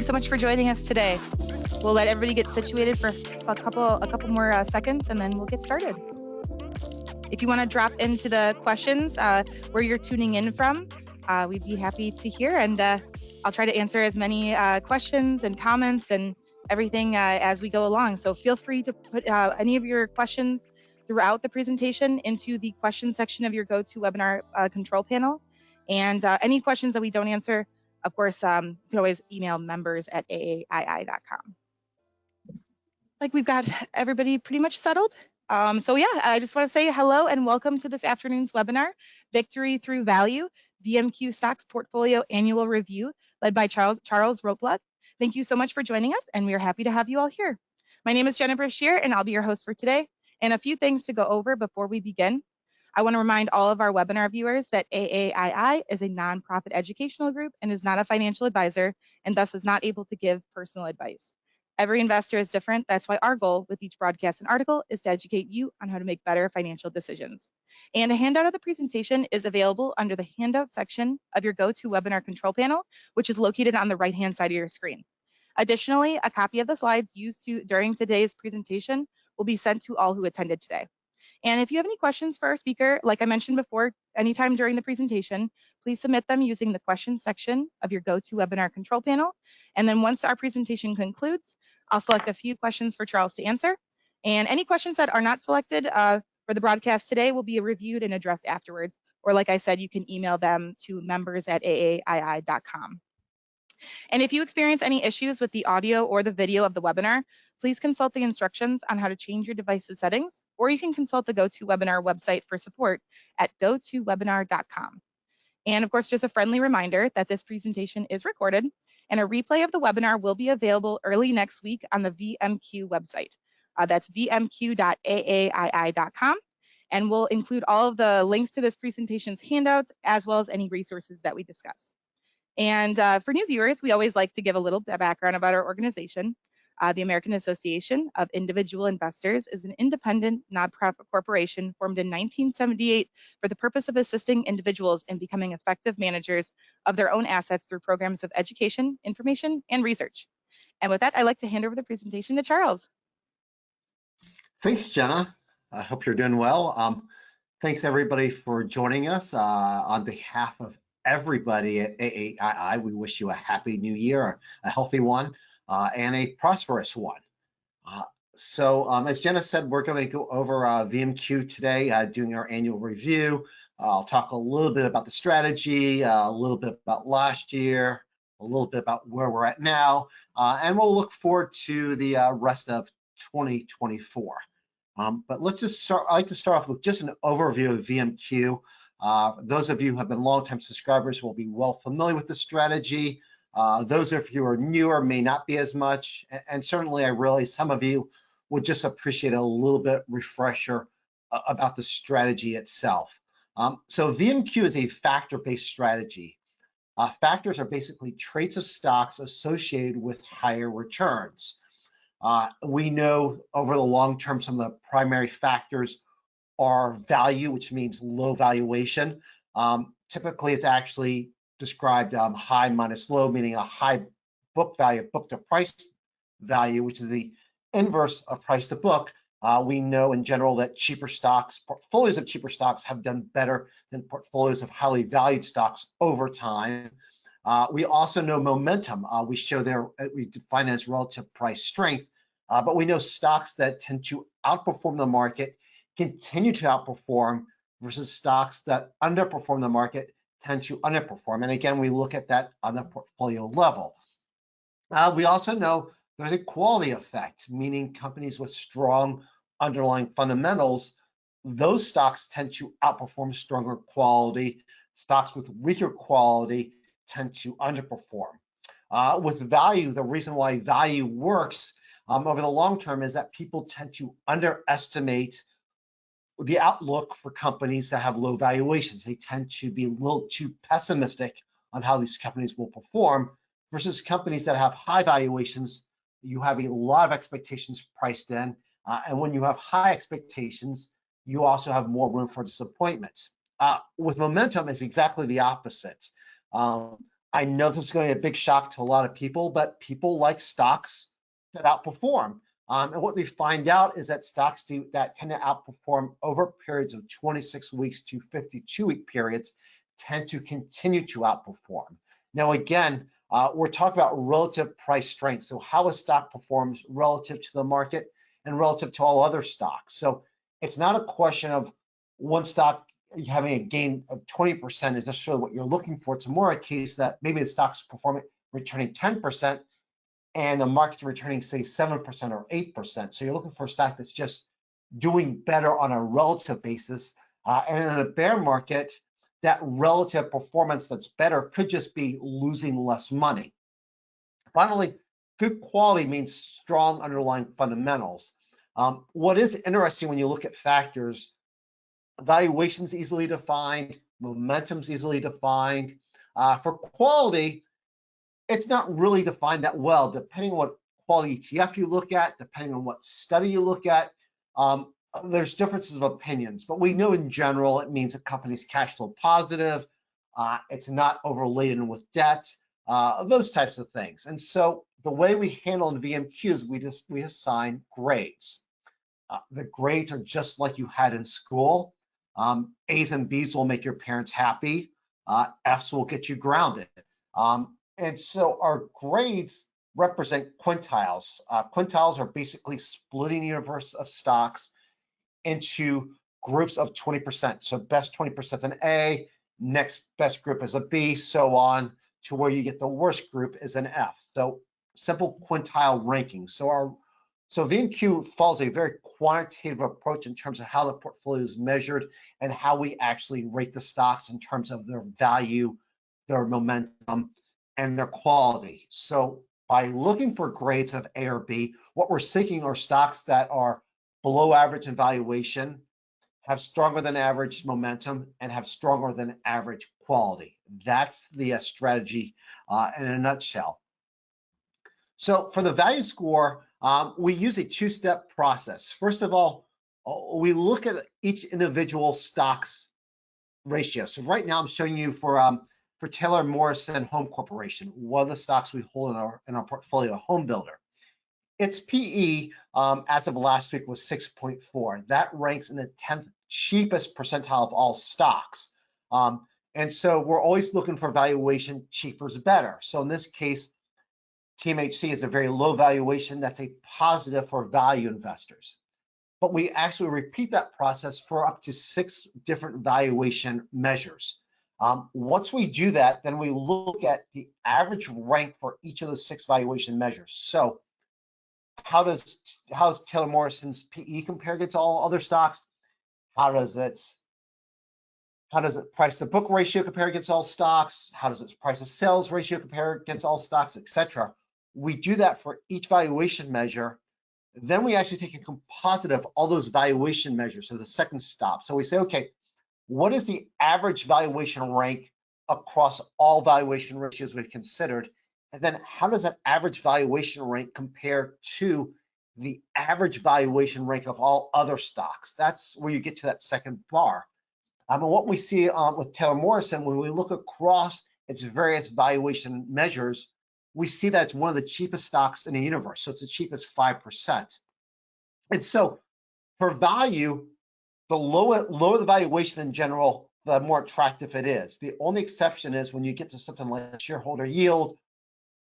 Thanks so much for joining us today. We'll let everybody get situated for a couple more seconds, and then we'll get started. If you want to drop into the questions where you're tuning in from, we'd be happy to hear, and I'll try to answer as many questions and comments and everything as we go along. So feel free to put any of your questions throughout the presentation into the question section of your GoToWebinar control panel. And any questions that we don't answer, of course, you can always email members@aaii.com. Like we've got everybody pretty much settled. So yeah, I just want to say hello and welcome to this afternoon's webinar, Victory Through Value, VMQ Stocks Portfolio Annual Review, led by Charles Rotblut. Thank you so much for joining us, and we are happy to have you all here. My name is Jennifer Scheer, and I'll be your host for today. And a few things to go over before we begin. I want to remind all of our webinar viewers that AAII is a nonprofit educational group and is not a financial advisor, and thus is not able to give personal advice. Every investor is different. That's why our goal with each broadcast and article is to educate you on how to make better financial decisions. And a handout of the presentation is available under the handout section of your GoToWebinar control panel, which is located on the right-hand side of your screen. Additionally, a copy of the slides used during today's presentation will be sent to all who attended today. And if you have any questions for our speaker, like I mentioned before, anytime during the presentation, please submit them using the questions section of your GoToWebinar control panel. And then once our presentation concludes, I'll select a few questions for Charles to answer. And any questions that are not selected for the broadcast today will be reviewed and addressed afterwards. Or like I said, you can email them to members@aaii.com. And if you experience any issues with the audio or the video of the webinar, please consult the instructions on how to change your device's settings, or you can consult the GoToWebinar website for support at gotowebinar.com. And of course, just a friendly reminder that this presentation is recorded, and a replay of the webinar will be available early next week on the VMQ website. That's vmq.aaii.com, and we'll include all of the links to this presentation's handouts, as well as any resources that we discuss. And for new viewers, we always like to give a little background about our organization. The American Association of Individual Investors is an independent nonprofit corporation formed in 1978 for the purpose of assisting individuals in becoming effective managers of their own assets through programs of education, information, and research. And with that, I'd like to hand over the presentation to Charles. Thanks, Jenna. I hope you're doing well. Thanks everybody for joining us. On behalf of everybody at AAII, we wish you a happy new year, a healthy one, and a prosperous one. So as Jenna said, we're going to go over VMQ today, doing our annual review. I'll talk a little bit about the strategy, a little bit about last year, a little bit about where we're at now, and we'll look forward to the rest of 2024. But let's just start. I'd like to start off with just an overview of VMQ. Those of you who have been longtime subscribers will be well familiar with the strategy. Those of you who are newer may not be as much, and certainly I realize some of you would just appreciate a little bit refresher about the strategy itself. So VMQ is a factor-based strategy. Factors are basically traits of stocks associated with higher returns. We know over the long term, some of the primary factors are value, which means low valuation. Typically, it's actually described high minus low, meaning a high book value, book to price value, which is the inverse of price to book. We know in general that cheaper stocks, portfolios of cheaper stocks have done better than portfolios of highly valued stocks over time. We also know momentum. We show there, we define it as relative price strength, but we know stocks that tend to outperform the market continue to outperform versus stocks that underperform the market tend to underperform. And again, we look at that on the portfolio level. We also know there's a quality effect, meaning companies with strong underlying fundamentals, those stocks tend to outperform stronger quality. Stocks with weaker quality tend to underperform. With value, the reason why value works over the long term is that people tend to underestimate the outlook for companies that have low valuations. They tend to be a little too pessimistic on how these companies will perform versus companies that have high valuations. You have a lot of expectations priced in, and when you have high expectations, you also have more room for disappointment. With momentum, it's exactly the opposite. I know this is going to be a big shock to a lot of people, but people like stocks that outperform. And what we find out is that stocks that tend to outperform over periods of 26 weeks to 52-week periods tend to continue to outperform. Now, again, we're talking about relative price strength. So how a stock performs relative to the market and relative to all other stocks. So it's not a question of one stock having a gain of 20% is necessarily what you're looking for. It's more a case that maybe the stock's performing, returning 10%, and the market's returning, say, 7% or 8%. So you're looking for a stock that's just doing better on a relative basis. And in a bear market, that relative performance that's better could just be losing less money. Finally, good quality means strong underlying fundamentals. What is interesting when you look at factors, valuation's easily defined, momentum's easily defined. For quality, it's not really defined that well, depending on what quality ETF you look at, depending on what study you look at. There's differences of opinions, but we know in general it means a company's cash flow positive, it's not overladen with debt, those types of things. And so the way we handle in VMQs, we assign grades. The grades are just like you had in school. A's and B's will make your parents happy. F's will get you grounded. And so our grades represent quintiles. Quintiles are basically splitting the universe of stocks into groups of 20%. So best 20% is an A, next best group is a B, so on to where you get the worst group is an F. So simple quintile ranking. So VMQ follows a very quantitative approach in terms of how the portfolio is measured and how we actually rate the stocks in terms of their value, their momentum, and their quality. So by looking for grades of A or B, what we're seeking are stocks that are below average in valuation, have stronger than average momentum, and have stronger than average quality. That's the strategy in a nutshell. So for the value score, we use a two-step process. First of all, we look at each individual stock's ratio. So right now I'm showing you for Taylor Morrison Home Corporation, one of the stocks we hold in our portfolio, Home Builder. Its PE as of last week was 6.4. That ranks in the 10th cheapest percentile of all stocks. And so we're always looking for valuation, cheaper is better. So in this case, TMHC is a very low valuation. That's a positive for value investors. But we actually repeat that process for up to 6 different valuation measures. Once we do that, then we look at the average rank for each of those 6 valuation measures. So how does Taylor Morrison's PE compare against all other stocks? How does its price to book ratio compare against all stocks? How does its price to sales ratio compare against all stocks, etc.? We do that for each valuation measure. Then we actually take a composite of all those valuation measures as a second stop. So we say, okay, what is the average valuation rank across all valuation ratios we've considered? And then how does that average valuation rank compare to the average valuation rank of all other stocks? That's where you get to that second bar. And what we see with Taylor Morrison, when we look across its various valuation measures, we see that it's one of the cheapest stocks in the universe. So it's the cheapest 5%. And so for value, the lower the valuation in general, the more attractive it is. The only exception is when you get to something like shareholder yield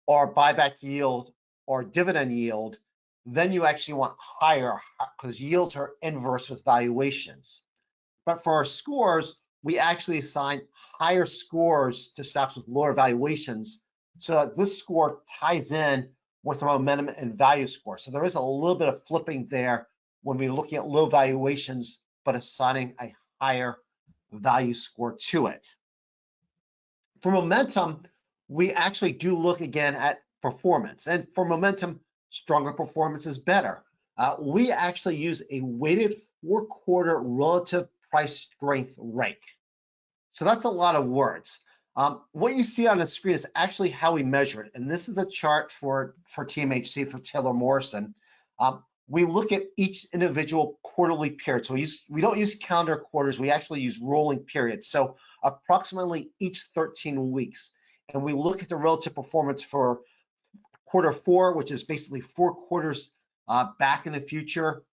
or buyback yield or dividend yield, then you actually want higher because yields are inverse with valuations. But for our scores, we actually assign higher scores to stocks with lower valuations so that this score ties in with the momentum and value score. So there is a little bit of flipping there when we're looking at low valuations, but assigning a higher value score to it. For momentum, we actually do look again at performance. And for momentum, stronger performance is better. We actually use a weighted 4-quarter relative price strength rank. So that's a lot of words. What you see on the screen is actually how we measure it. And this is a chart for TMHC, for Taylor Morrison. We look at each individual quarterly period. So we don't use calendar quarters, we actually use rolling periods. So approximately each 13 weeks. and we look at the relative performance for Q4, which is basically 4 quarters back in the future.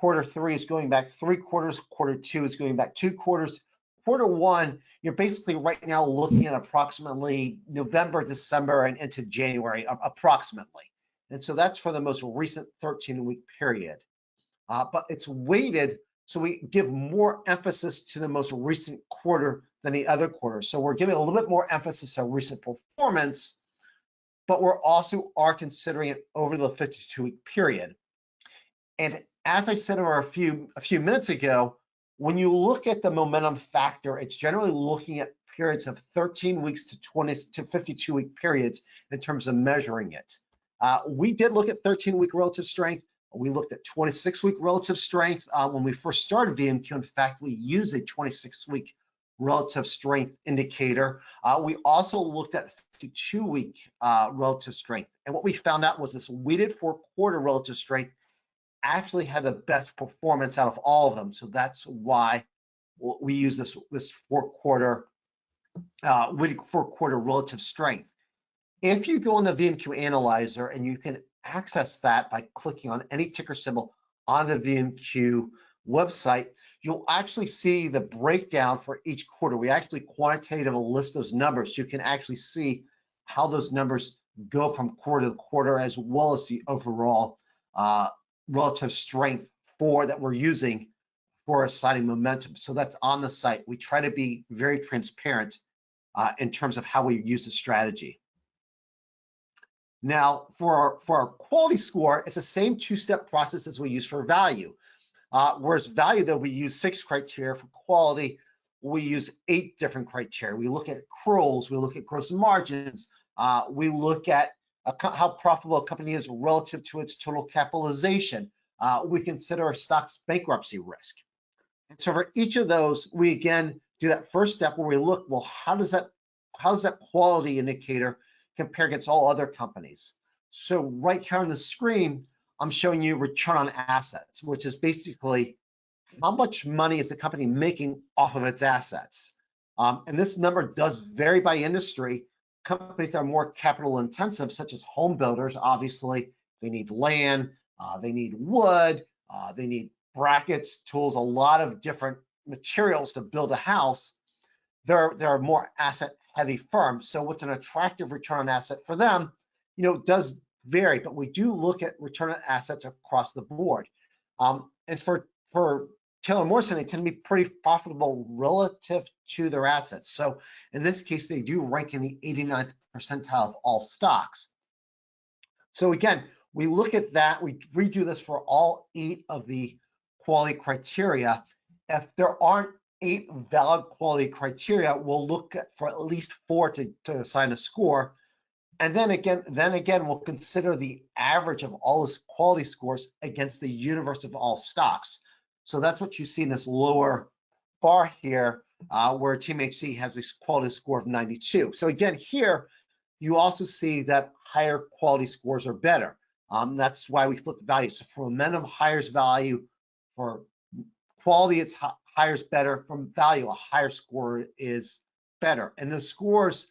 Q3 is going back 3 quarters. Q2 is going back 2 quarters. Q1, you're basically right now looking at approximately November, December, and into January, approximately. And so that's for the most recent 13-week period. But it's weighted, so we give more emphasis to the most recent quarter than the other quarters. So we're giving a little bit more emphasis on recent performance, but we're also considering it over the 52-week period. And as I said over a few minutes ago, when you look at the momentum factor, it's generally looking at periods of 13 weeks to 52-week periods in terms of measuring it. We did look at 13-week relative strength. We looked at 26-week relative strength. When we first started VMQ, in fact, we used a 26-week relative strength indicator. We also looked at 52-week relative strength. And what we found out was this weighted 4-quarter relative strength actually had the best performance out of all of them. So that's why we use this 4-quarter weighted 4-quarter relative strength. If you go in the VMQ analyzer, and you can access that by clicking on any ticker symbol on the VMQ website, you'll actually see the breakdown for each quarter. We actually quantitatively list those numbers. You can actually see how those numbers go from quarter to quarter, as well as the overall relative strength that we're using for assigning momentum. So that's on the site. We try to be very transparent in terms of how we use the strategy. Now, for our quality score, it's the same 2-step process as we use for value. Whereas value, though, we use 6 criteria. For quality, we use 8 different criteria. We look at accruals, we look at gross margins, we look at how profitable a company is relative to its total capitalization. We consider a stock's bankruptcy risk. And so for each of those, we again do that first step where we look, well, how does that quality indicator compare against all other companies? So right here on the screen, I'm showing you return on assets, which is basically how much money is the company making off of its assets. And this number does vary by industry. Companies that are more capital intensive, such as home builders, obviously they need land, they need wood, they need brackets, tools, a lot of different materials to build a house. They're more asset heavy firms. So what's an attractive return on asset for them, does vary, but we do look at return on assets across the board. And for Taylor Morrison, they tend to be pretty profitable relative to their assets. So in this case, they do rank in the 89th percentile of all stocks. So again, we look at that, we redo this for all 8 of the quality criteria. If there aren't 8 valid quality criteria, we'll look for at least 4 to assign a score. And then again, we'll consider the average of all those quality scores against the universe of all stocks. So that's what you see in this lower bar here, where Team HC has this quality score of 92. So again, here, you also see that higher quality scores are better. That's why we flip the value. So for momentum, higher value. For quality, it's higher is better. From value, a higher score is better. And the scores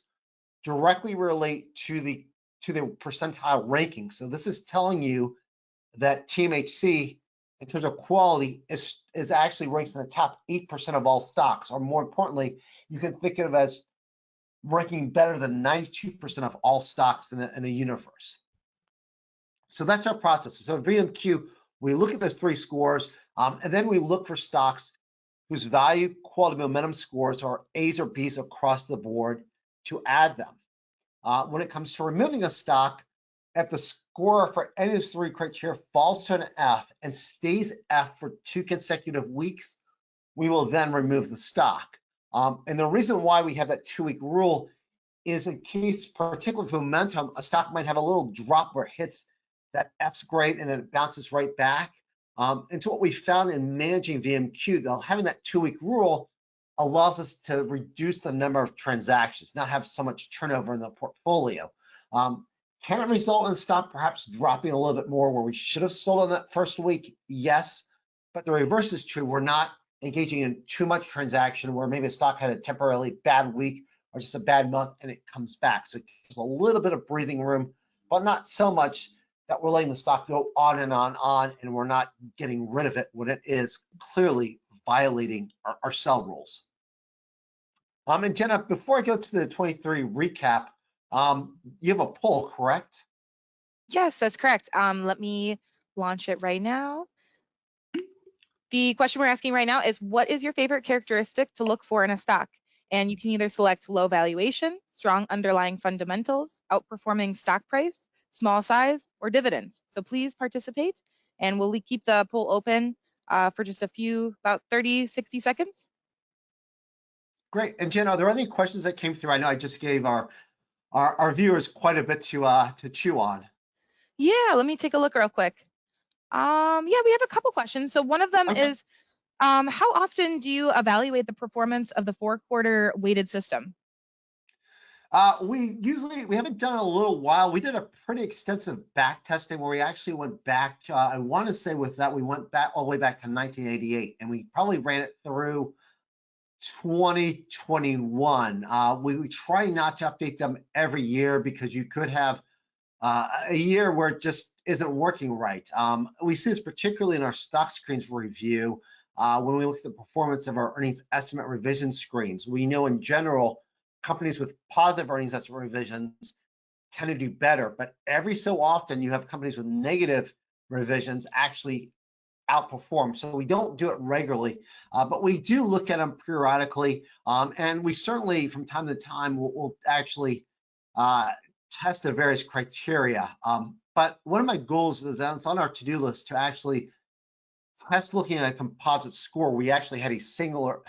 directly relate to the percentile ranking. So this is telling you that Team HC, in terms of quality, is actually ranks in the top 8% of all stocks. Or more importantly, you can think of it as ranking better than 92% of all stocks in the universe. So that's our process. So VMQ, we look at those 3 scores, and then we look for stocks whose value, quality, momentum scores are A's or B's across the board to add them. When it comes to removing a stock, if the score for any of those 3 criteria falls to an F and stays F for 2 consecutive weeks, we will then remove the stock. And the reason why we have that 2-week rule is in case, particularly for momentum, a stock might have a little drop where it hits that F's grade and then it bounces right back. And so what we found in managing VMQ, though, having that 2-week rule allows us to reduce the number of transactions, not have so much turnover in the portfolio. Can it result in the stock perhaps dropping a little bit more where we should have sold in that first week? Yes, but the reverse is true. We're not engaging in too much transaction where maybe a stock had a temporarily bad week or just a bad month and it comes back. So it gives a little bit of breathing room, but not so much that we're letting the stock go on, and we're not getting rid of it when it is clearly violating our sell rules. And Jenna, before I go to the 23 recap, you have a poll, correct? Yes, that's correct. Let me launch it right now. The question we're asking right now is, what is your favorite characteristic to look for in a stock? And you can either select low valuation, strong underlying fundamentals, outperforming stock price, small size, or dividends. So please participate, and we'll keep the poll open for just about 30, 60 seconds. Great. And Jen, are there any questions that came through? I know I just gave our viewers quite a bit to chew on. Yeah, let me take a look real quick. Yeah, we have a couple questions. So one of them is, how often do you evaluate the performance of the 4-quarter weighted system? We haven't done it in a little while. We did a pretty extensive back testing where we actually went back, I want to say with that, we went back all the way back to 1988, and we probably ran it through 2021. We try not to update them every year because you could have a year where it just isn't working right. We see this particularly in our stock screens review when we look at the performance of our earnings estimate revision screens. We know in general, companies with positive earnings estimate revisions tend to do better, but every so often you have companies with negative revisions actually outperform. So we don't do it regularly, but we do look at them periodically, and we certainly from time to time will actually test the various criteria. But one of my goals is that it's on our to-do list to actually test looking at a composite score. We actually had a singular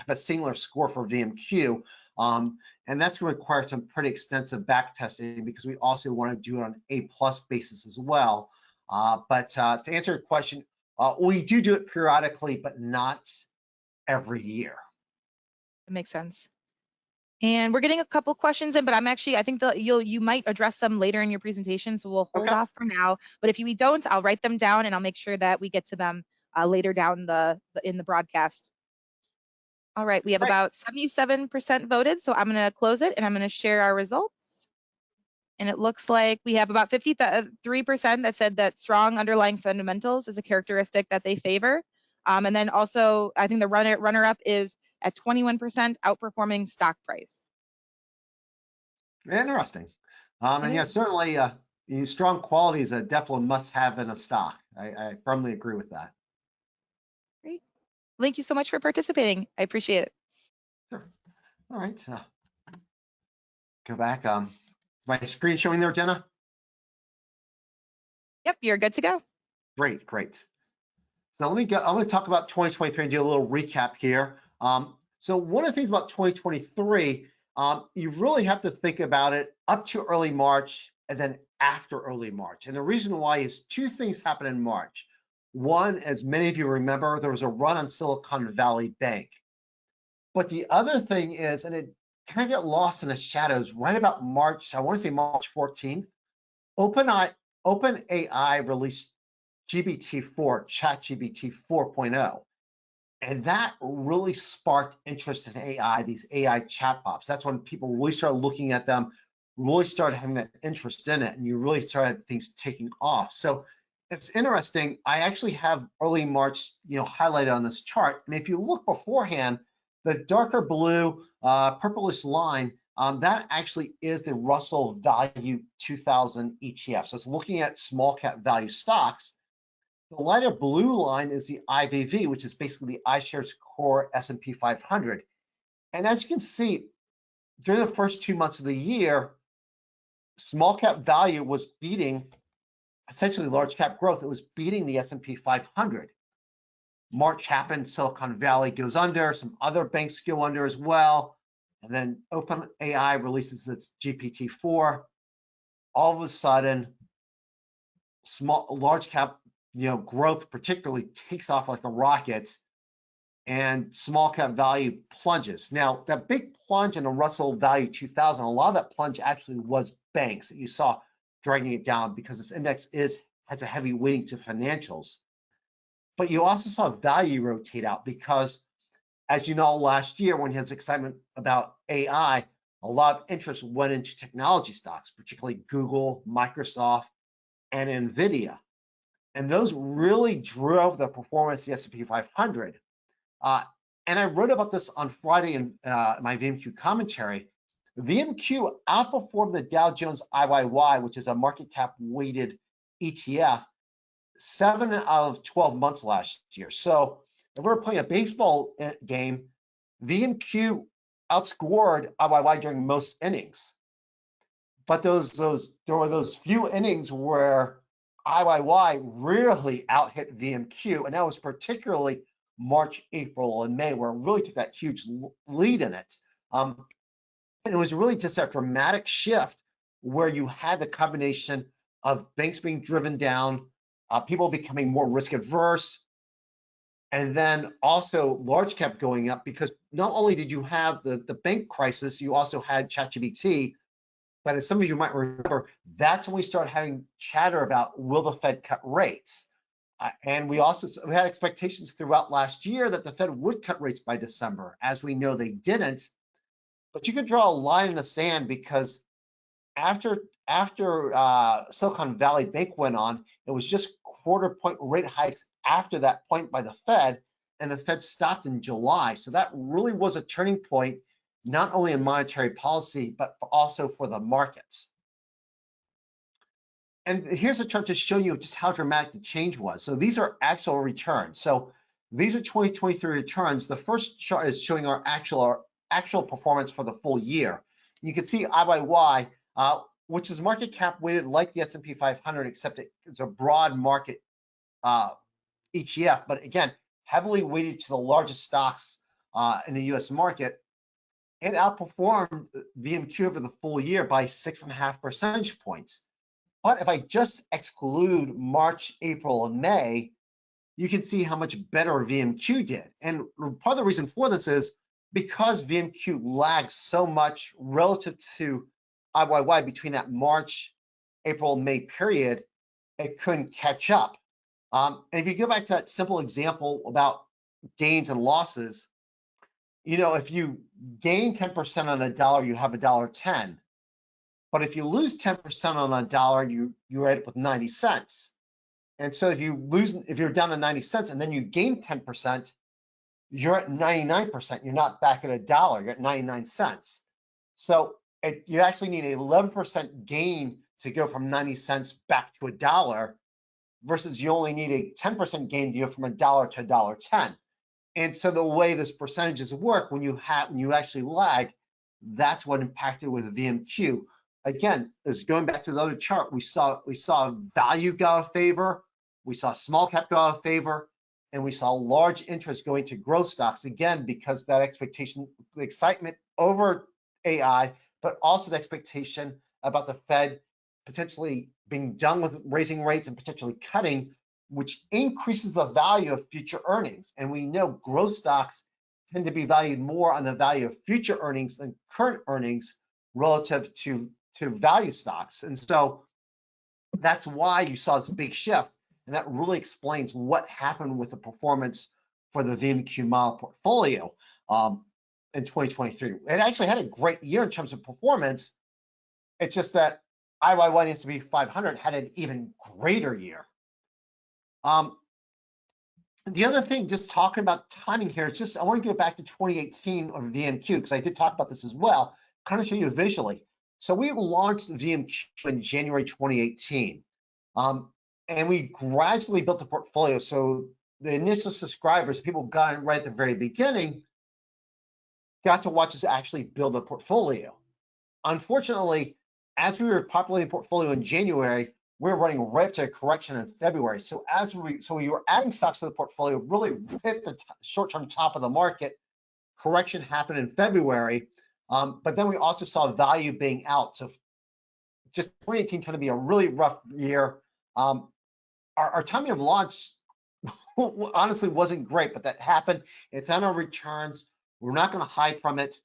score for VMQ, and that's going to require some pretty extensive back testing because we also want to do it on an A+ basis as well. But to answer your question, we do it periodically, but not every year. That makes sense. And we're getting a couple questions in, but I think that you might address them later in your presentation, so we'll hold off for now. But if we don't, I'll write them down and I'll make sure that we get to them later down in the broadcast. All right, we have about 77% voted, so I'm going to close it and I'm going to share our results. And it looks like we have about 53% that said that strong underlying fundamentals is a characteristic that they favor. And then also, I think the runner-up is at 21% outperforming stock price. Interesting. And yeah, certainly strong quality is a definitely must-have in a stock. I firmly agree with that. Great. Thank you so much for participating. I appreciate it. Sure. All right. Go back. My screen showing there, Jenna? Yep, you're good to go. Great, great. So let me go. I'm going to talk about 2023 and do a little recap here. So one of the things about 2023, you really have to think about it up to early March and then after early March. And the reason why is two things happen in March. One, as many of you remember, there was a run on Silicon Valley Bank. But the other thing is, and it kind of get lost in the shadows, right about March, I want to say March 14th, OpenAI released GPT-4, ChatGPT 4.0. And that really sparked interest in AI, these AI chatbots. That's when people really started looking at them, really started having that interest in it, and you really started things taking off. So it's interesting. I actually have early March, highlighted on this chart. And if you look beforehand, the darker blue, purplish line, that actually is the Russell Value 2000 ETF. So it's looking at small cap value stocks. The lighter blue line is the IVV, which is basically the iShares Core S&P 500. And as you can see, during the first 2 months of the year, small cap value was beating, essentially large cap growth, it was beating the S&P 500. March happened, Silicon Valley goes under, some other banks go under as well, and then OpenAI releases its GPT-4. All of a sudden, large cap growth particularly takes off like a rocket, and small cap value plunges. Now, that big plunge in the Russell Value 2000, a lot of that plunge actually was banks that you saw dragging it down because this index has a heavy weighting to financials. But you also saw value rotate out because, as you know, last year when you had excitement about AI, a lot of interest went into technology stocks, particularly Google, Microsoft, and NVIDIA. And those really drove the performance of the S&P 500. And I wrote about this on Friday in my VMQ commentary. VMQ outperformed the Dow Jones AAII, which is a market cap weighted ETF, 7 out of 12 months last year. So if we're playing a baseball game, VMQ outscored AAII during most innings. But there were those few innings where AAII really out-hit VMQ, and that was particularly March, April, and May, where it really took that huge lead in it. And it was really just a dramatic shift where you had the combination of banks being driven down, people becoming more risk adverse, and then also large cap going up, because not only did you have the bank crisis, you also had ChatGPT. But as some of you might remember, that's when we started having chatter about, will the Fed cut rates? And we had expectations throughout last year that the Fed would cut rates by December. As we know, they didn't. But you could draw a line in the sand, because after Silicon Valley Bank went on, it was just quarter-point rate hikes after that point by the Fed, and the Fed stopped in July. So that really was a turning point, not only in monetary policy, but also for the markets. And here's a chart to show you just how dramatic the change was. So these are actual returns. So these are 2023 returns. The first chart is showing our actual performance for the full year. You can see AAII, which is market cap weighted like the S&P 500, except it's a broad market ETF, but again, heavily weighted to the largest stocks in the US market. It outperformed VMQ over the full year by 6.5 percentage points. But if I just exclude March, April, and May, you can see how much better VMQ did. And part of the reason for this is because VMQ lags so much relative to AAII between that March, April, May period, it couldn't catch up. And if you go back to that simple example about gains and losses, you know, if you gain 10% on a dollar, you have $1.10. But if you lose 10% on a dollar, you end up with 90 cents. And so if you're down to 90 cents and then you gain 10%, you're at 99%. You're not back at $1, you're at 99 cents. So you actually need an 11% gain to go from 90 cents back to $1, versus you only need a 10% gain to go from $1 to $1.10. And so the way this percentages work, when you actually lag, that's what impacted with VMQ. Again, is going back to the other chart, we saw value go out of favor, we saw small cap go out of favor, and we saw large interest going to growth stocks, again, because that expectation, the excitement over AI, but also the expectation about the Fed potentially being done with raising rates and potentially cutting, which increases the value of future earnings. And we know growth stocks tend to be valued more on the value of future earnings than current earnings relative to value stocks. And so that's why you saw this big shift. And that really explains what happened with the performance for the VMQ model portfolio in 2023. It actually had a great year in terms of performance. It's just that AAII and S&P 500 had an even greater year. The other thing, just talking about timing here, it's just I want to go back to 2018 or VMQ, because I did talk about this as well, kind of show you visually. So we launched VMQ in January 2018, and we gradually built the portfolio. So the initial subscribers, people got in right at the very beginning, got to watch us actually build a portfolio. Unfortunately, as we were populating the portfolio in January, we were running right up to a correction in February. So we were adding stocks to the portfolio, really hit the short-term top of the market. Correction happened in February, but then we also saw value being out. So just 2018 turned to be a really rough year. Our timing of launch honestly wasn't great, but that happened. It's on our returns. We're not going to hide from it.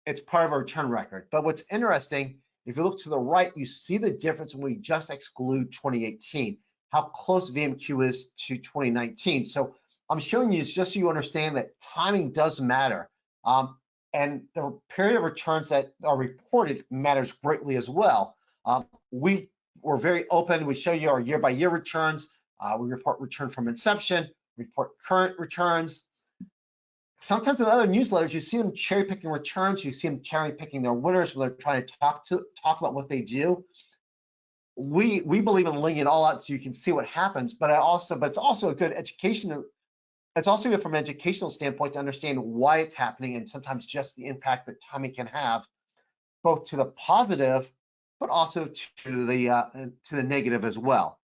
It's part of our return record. But what's interesting, if you look to the right, you see the difference when we just exclude 2018, how close VMQ is to 2019. So I'm showing you just so you understand that timing does matter. and the period of returns that are reported matters greatly as well. We're very open. We show you our year-by-year returns. We report return from inception, report current returns. Sometimes in other newsletters, you see them cherry picking returns. You see them cherry picking their winners when they're trying to talk about what they do. We believe in laying it all out so you can see what happens. But it's also a good education. It's also good from an educational standpoint to understand why it's happening and sometimes just the impact that timing can have, both to the positive, but also to the negative as well.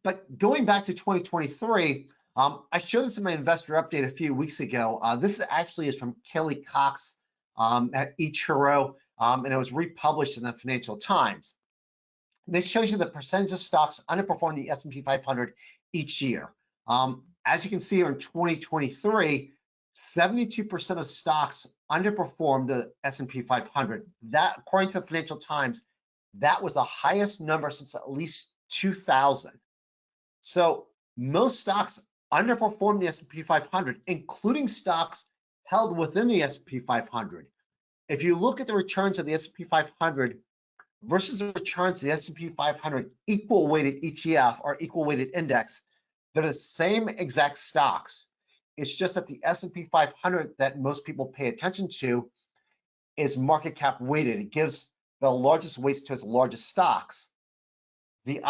But going back to 2023, I showed this in my investor update a few weeks ago. This actually is from Kelly Cox at Ichiro, and it was republished in the Financial Times. This shows you the percentage of stocks underperform the S&P 500 each year. As you can see here in 2023, 72% of stocks underperformed the S&P 500. That, according to the Financial Times, that was the highest number since at least 2000. So most stocks underperformed the S&P 500, including stocks held within the S&P 500. If you look at the returns of the S&P 500 versus the returns of the S&P 500 equal weighted ETF or equal weighted index, they're the same exact stocks. It's just that the S&P 500 that most people pay attention to is market cap weighted. It gives the largest weights to its largest stocks. The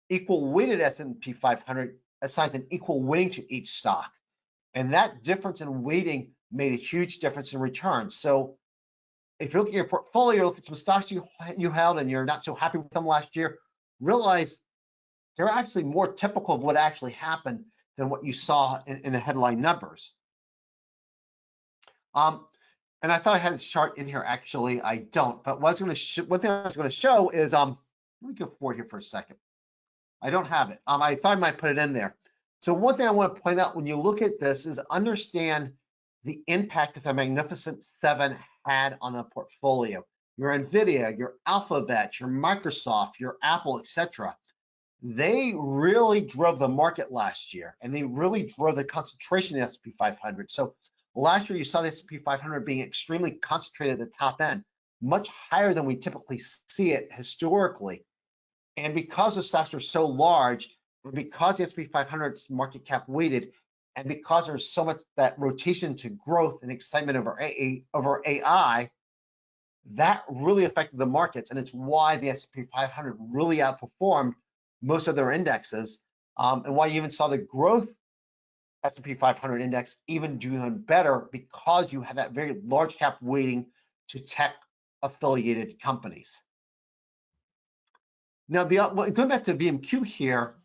equal weighted S&P 500 assigns an equal weighting to each stock. And that difference in weighting made a huge difference in returns. So if you look at your portfolio, look at some stocks you held and you're not so happy with them last year, realize they're actually more typical of what actually happened than what you saw in the headline numbers. And I thought I had this chart in here. Actually, I don't. But one thing I was going to show is, let me go forward here for a second. I don't have it. I thought I might put it in there. So one thing I want to point out when you look at this is understand the impact that the Magnificent Seven had on the portfolio. Your NVIDIA, your Alphabet, your Microsoft, your Apple, etc. They really drove the market last year, and they really drove the concentration in the S&P 500. So last year, you saw the S&P 500 being extremely concentrated at the top end, much higher than we typically see it historically. And because the stocks are so large, and because the S&P 500 is market cap weighted, and because there's so much that rotation to growth and excitement over AI, that really affected the markets, and it's why the S&P 500 really outperformed most of their indexes, and why you even saw the growth S&P 500 index even doing better because you have that very large cap weighting to tech affiliated companies. Now, going back to VMQ here,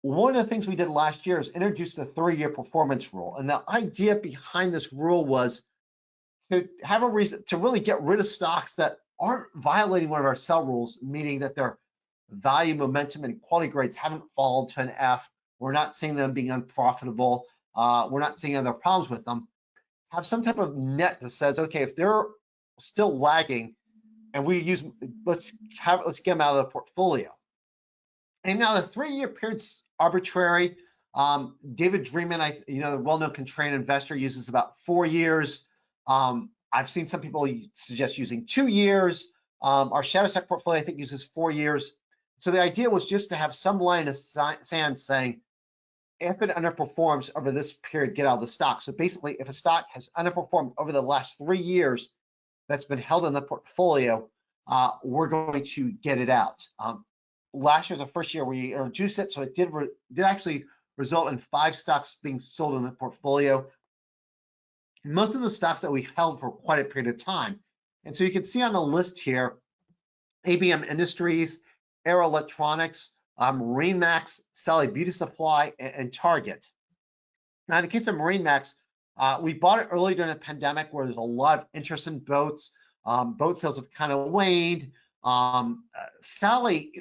one of the things we did last year is introduce the 3-year performance rule. And the idea behind this rule was to have a reason to really get rid of stocks that aren't violating one of our sell rules, meaning that their value, momentum, and quality grades haven't fallen to an F. We're not seeing them being unprofitable. We're not seeing other problems with them. Have some type of net that says, okay, if they're still lagging, and let's get them out of the portfolio. And now the 3-year period's arbitrary. David Dreaman, the well-known contrarian investor, uses about 4 years. I've seen some people suggest using 2 years. Our shadow stock portfolio, I think, uses 4 years. So the idea was just to have some line of sand saying, if it underperforms over this period, get out of the stock. So basically, if a stock has underperformed over the last 3 years that's been held in the portfolio, we're going to get it out. Last year's the first year we introduced it, so it did actually result in 5 stocks being sold in the portfolio. Most of the stocks that we've held for quite a period of time. And so you can see on the list here, ABM Industries, Aero Electronics, MarineMax, Sally Beauty Supply, and Target. Now, in the case of MarineMax, we bought it early during the pandemic where there's a lot of interest in boats. Boat sales have kind of waned. Sally,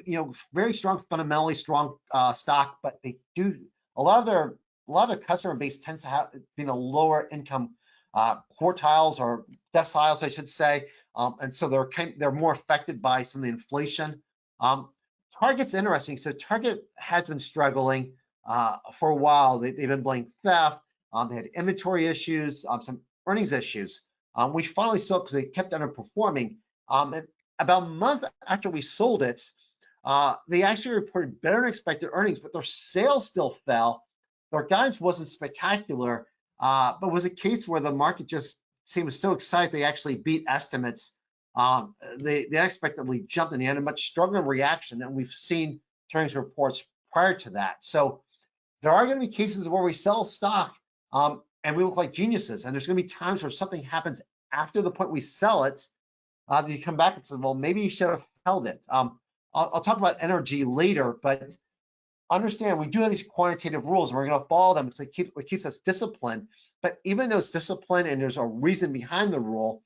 very strong, fundamentally strong stock, but they do a lot of their customer base tends to have been a lower income quartiles or deciles, I should say, and so they're more affected by some of the inflation. Target's interesting. So Target has been struggling for a while. They've been blaming theft. They had inventory issues, some earnings issues. We finally sold because they kept underperforming. And about a month after we sold it, they actually reported better than expected earnings, but their sales still fell. Their guidance wasn't spectacular, but was a case where the market just seemed so excited they actually beat estimates. They unexpectedly jumped and they had a much stronger reaction than we've seen earnings reports prior to that. So there are going to be cases where we sell stock and we look like geniuses, and there's going to be times where something happens after the point we sell it. You come back and say, well, maybe you should have held it. I'll talk about energy later, but understand we do have these quantitative rules and we're going to follow them. It's like what keeps us disciplined. But even though it's disciplined and there's a reason behind the rule,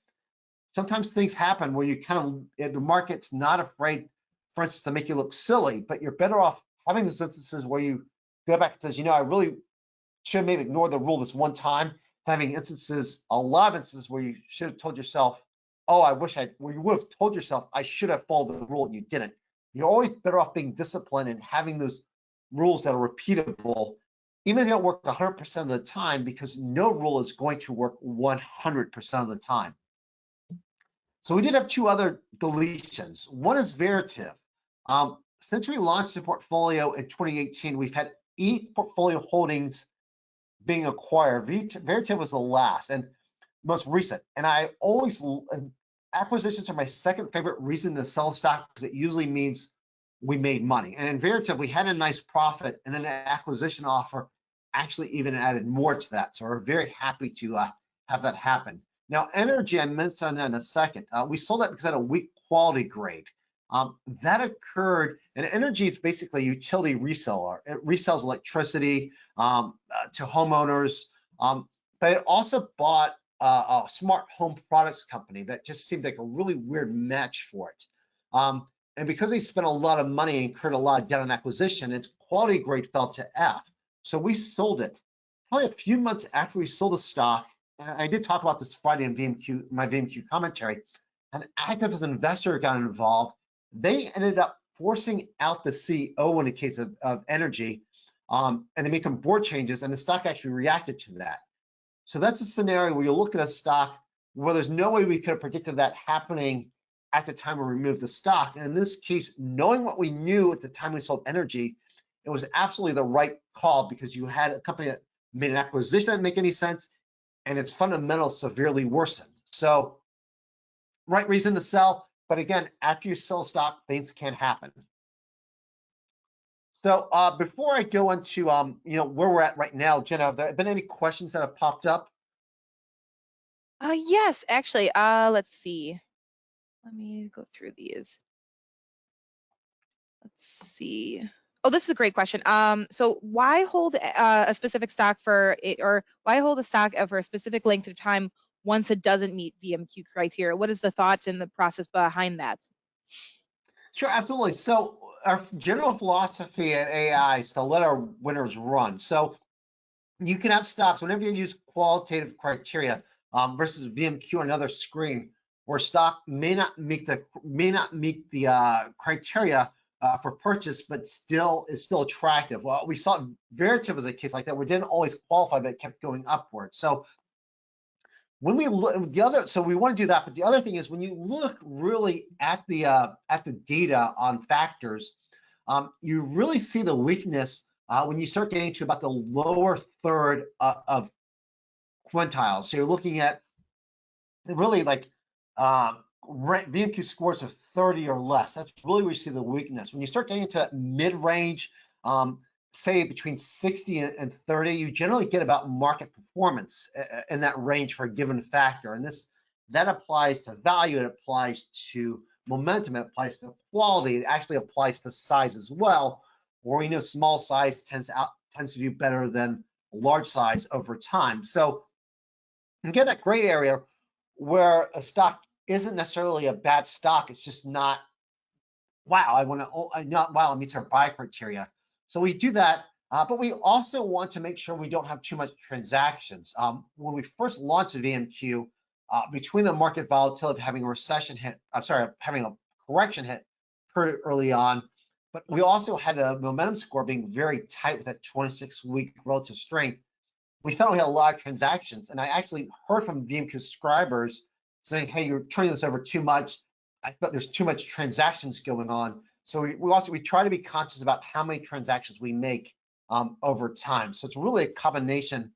sometimes things happen where you kind of, the market's not afraid, for instance, to make you look silly, but you're better off having those instances where you go back and says, I really should have maybe ignored the rule this one time, having instances, a lot of instances where you should have told yourself, oh, where you would have told yourself, I should have followed the rule and you didn't. You're always better off being disciplined and having those rules that are repeatable, even if they don't work 100% of the time, because no rule is going to work 100% of the time. So we did have two other deletions. One is Veritiv. Since we launched the portfolio in 2018, we've had 8 portfolio holdings being acquired. Veritiv was the last and most recent. And acquisitions are my second favorite reason to sell stock, because it usually means we made money. And in Veritiv, we had a nice profit, and then the acquisition offer actually even added more to that. So we're very happy to have that happen. Now, energy, I mentioned that in a second. We sold that because it had a weak quality grade. That occurred, and energy is basically a utility reseller. It resells electricity to homeowners, but it also bought a smart home products company that just seemed like a really weird match for it. And because they spent a lot of money and incurred a lot of debt on acquisition, its quality grade fell to F. So we sold it. Probably a few months after we sold the stock, and I did talk about this Friday in VMQ, my VMQ commentary, an activist investor got involved. They ended up forcing out the CEO in the case of energy, and they made some board changes, and the stock actually reacted to that. So that's a scenario where you look at a stock where there's no way we could have predicted that happening at the time we removed the stock. And in this case, knowing what we knew at the time we sold energy, it was absolutely the right call, because you had a company that made an acquisition that didn't make any sense, and its fundamentals severely worsened. So, right reason to sell, but again, after you sell stock, things can happen. So before I go into where we're at right now, Jenna, have there been any questions that have popped up? Yes, actually. Let's see. Let me go through these. Let's see. Oh, this is a great question. So why hold a specific stock or why hold a stock for a specific length of time once it doesn't meet VMQ criteria? What is the thoughts and the process behind that? Sure, absolutely. So our general philosophy at AAII is to let our winners run. So you can have stocks whenever you use qualitative criteria versus VMQ or another screen, where stock may not meet the criteria for purchase, but is still attractive. Well, we saw Veritiv was a case like that. We didn't always qualify, but it kept going upward. So when we look we want to do that. But the other thing is, when you look really at the data on factors, you really see the weakness when you start getting to about the lower third of quintiles. So you're looking at really like VMQ scores of 30 or less. That's really where you see the weakness. When you start getting into mid-range, say between 60 and 30, you generally get about market performance in that range for a given factor. And that applies to value, it applies to momentum, it applies to quality, it actually applies to size as well, where we know small size tends to do better than large size over time. So you get that gray area where a stock isn't necessarily a bad stock, it's just not, wow, it meets our buy criteria. So we do that, but we also want to make sure we don't have too much transactions. When we first launched the VMQ, between the market volatility of having a recession hit, having a correction hit pretty early on, but we also had the momentum score being very tight with that 26-week relative strength. we found we had a lot of transactions, and I actually heard from VMQ subscribers saying, hey, you're turning this over too much. I thought there's too much transactions going on. So we try to be conscious about how many transactions we make over time. So it's really a combination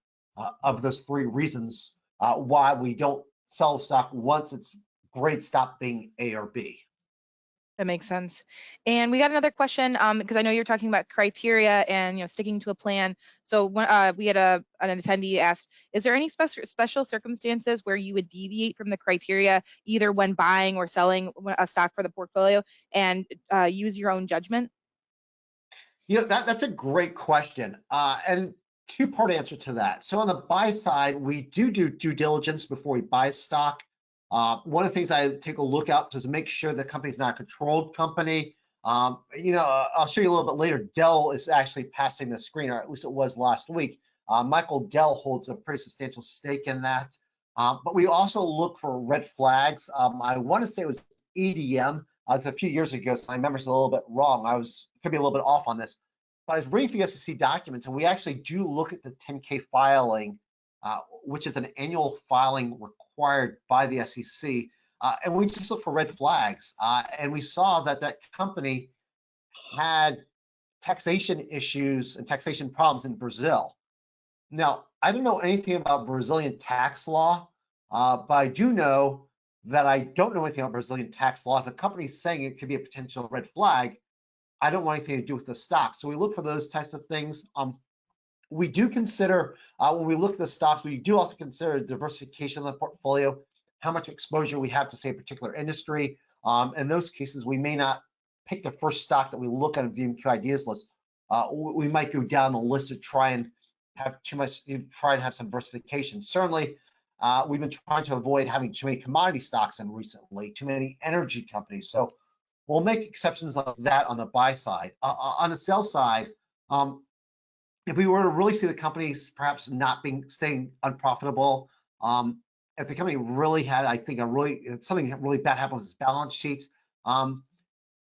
of those three reasons why we don't sell stock once it's grade stop being A or B. That makes sense. And we got another question because I know you're talking about criteria and sticking to a plan. So we had an attendee asked, is there any special circumstances where you would deviate from the criteria either when buying or selling a stock for the portfolio and use your own judgment? That's a great question. And two-part answer to that. So on the buy side, we do due diligence before we buy stock. One of the things I take a look out is to make sure the company's not a controlled company. I'll show you a little bit later. Dell is actually passing the screen, or at least it was last week. Michael Dell holds a pretty substantial stake in that. But we also look for red flags. I want to say it was EDM. It's a few years ago, so my memory's a little bit wrong. Could be a little bit off on this. But I was reading through the SEC documents, and we actually do look at the 10K filing, which is an annual filing required by the SEC, and we just look for red flags. And we saw that that company had taxation issues and taxation problems in Brazil. Now, I don't know anything about Brazilian tax law, but I do know that I don't know anything about Brazilian tax law. If a company's saying it could be a potential red flag, I don't want anything to do with the stock. So we look for those types of things. We do consider, when we look at the stocks, we do also consider diversification of the portfolio, how much exposure we have to, say, a particular industry. In those cases, we may not pick the first stock that we look at a VMQ ideas list. We might go down the list to try and have some diversification. Certainly, we've been trying to avoid having too many commodity stocks in recently, too many energy companies. So we'll make exceptions like that on the buy side. On the sell side, if we were to really see the companies perhaps staying unprofitable, if the company really had, I think, something really bad happened with its balance sheets,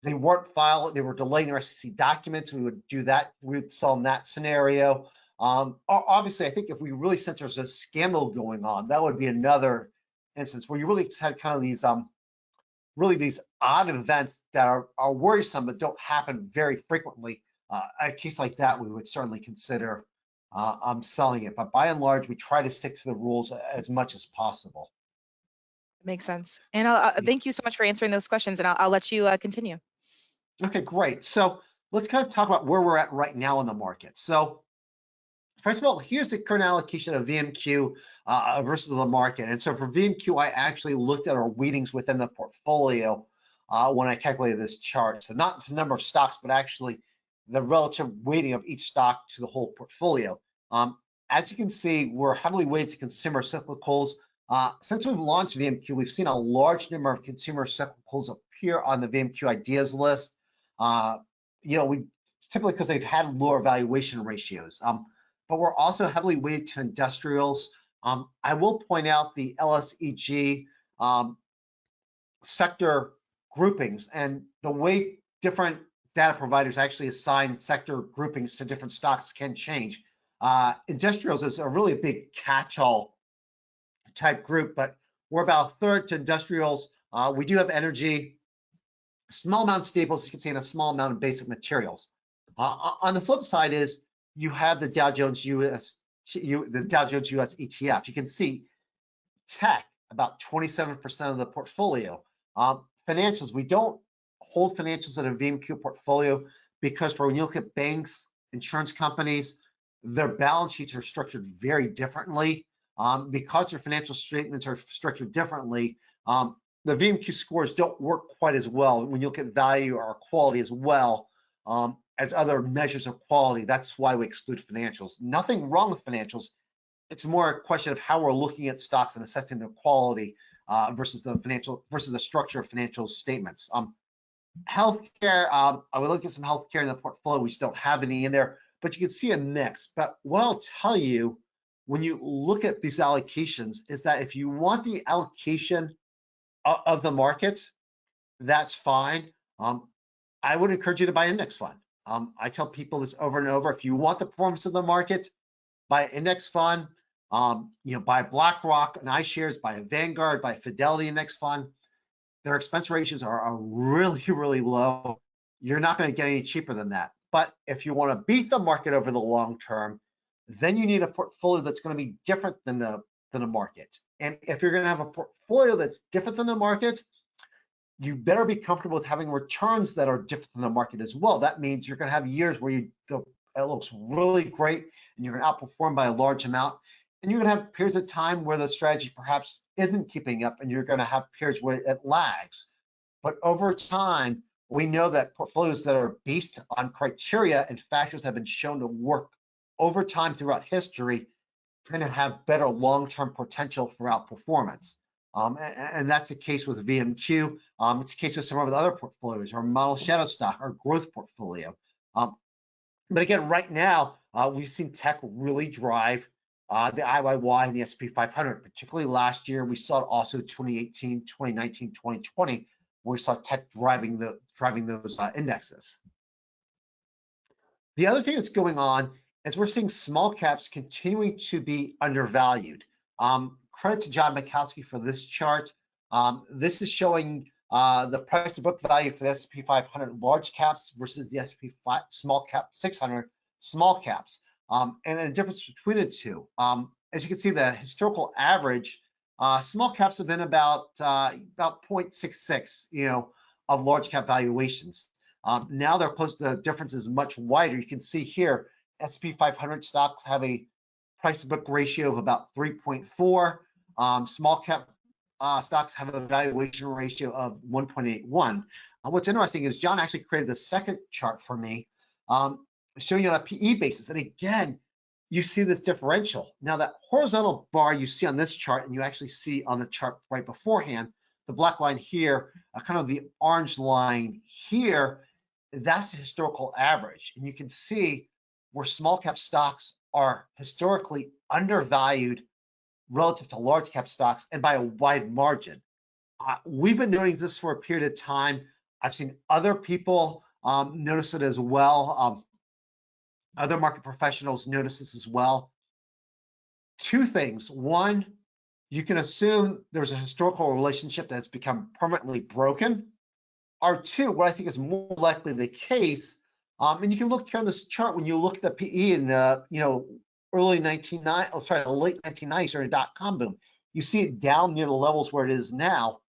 they were delaying their SEC documents, we would do that. We would sell in that scenario. Obviously, I think if we really sense there's a scandal going on, that would be another instance where you really just had kind of these these odd events that are worrisome but don't happen very frequently. A case like that, we would certainly consider selling it. But by and large, we try to stick to the rules as much as possible. Makes sense. And thank you so much for answering those questions, and I'll let you continue. Okay, great. So let's kind of talk about where we're at right now in the market. So first of all, here's the current allocation of VMQ versus the market. And so for VMQ, I actually looked at our weightings within the portfolio when I calculated this chart. So not the number of stocks, but actually the relative weighting of each stock to the whole portfolio. As you can see, we're heavily weighted to consumer cyclicals. Since we've launched VMQ, we've seen a large number of consumer cyclicals appear on the VMQ ideas list. Typically because they've had lower valuation ratios. But we're also heavily weighted to industrials. I will point out the LSEG sector groupings and the way different data providers actually assign sector groupings to different stocks can change. Industrials is a really big catch-all type group, but we're about a third to industrials. We do have energy, small amount of staples, you can see, and a small amount of basic materials. On the flip side is you have the Dow Jones US ETF. You can see tech, about 27% of the portfolio. Financials, we don't hold financials in a VMQ portfolio because when you look at banks, insurance companies, their balance sheets are structured very differently. Because their financial statements are structured differently, the VMQ scores don't work quite as well when you look at value or quality as well as other measures of quality. That's why we exclude financials. Nothing wrong with financials. It's more a question of how we're looking at stocks and assessing their quality versus the structure of financial statements. Healthcare, I would look at some healthcare in the portfolio. We just don't have any in there, but you can see a mix. But what I'll tell you when you look at these allocations is that if you want the allocation of the market, that's fine. I would encourage you to buy an index fund. I tell people this over and over. If you want the performance of the market, buy an index fund. by BlackRock and iShares, by a Vanguard, by a Fidelity Index Fund. Their expense ratios are really, really low. You're not going to get any cheaper than that. But if you want to beat the market over the long term, then you need a portfolio that's going to be different than the market. And if you're going to have a portfolio that's different than the market, you better be comfortable with having returns that are different than the market as well. That means you're going to have years where it looks really great and you're going to outperform by a large amount. And you're going to have periods of time where the strategy perhaps isn't keeping up, and you're going to have periods where it lags. But over time, we know that portfolios that are based on criteria and factors that have been shown to work over time throughout history tend to have better long-term potential for outperformance. And that's the case with VMQ. It's the case with some of the other portfolios, our model shadow stock, our growth portfolio. But again, right now, we've seen tech really drive the AAII and the S&P 500, particularly last year. We saw it also 2018, 2019, 2020, where we saw tech driving those indexes. The other thing that's going on is we're seeing small caps continuing to be undervalued. Credit to John Mikowski for this chart. This is showing the price to book value for the S&P 500 large caps versus the S&P small cap 600 small caps, and the difference between the two. As you can see, the historical average, small caps have been about 0.66, of large cap valuations. Now they're close. The difference is much wider. You can see here, S&P 500 stocks have a price to book ratio of about 3.4. Small cap stocks have a valuation ratio of 1.81. What's interesting is John actually created the second chart for me, showing you on a PE basis. And again, you see this differential. Now that horizontal bar you see on this chart, and you actually see on the chart right beforehand, the black line here, kind of the orange line here, that's the historical average. And you can see where small cap stocks are historically undervalued relative to large cap stocks, and by a wide margin. We've been noticing this for a period of time. I've seen other people notice it as well. Other market professionals notice this as well. Two things. One, you can assume there's a historical relationship that's become permanently broken. Or two, what I think is more likely the case, and you can look here on this chart when you look at the PE in the the late 1990s during the dot-com boom. You see it down near the levels where it is now.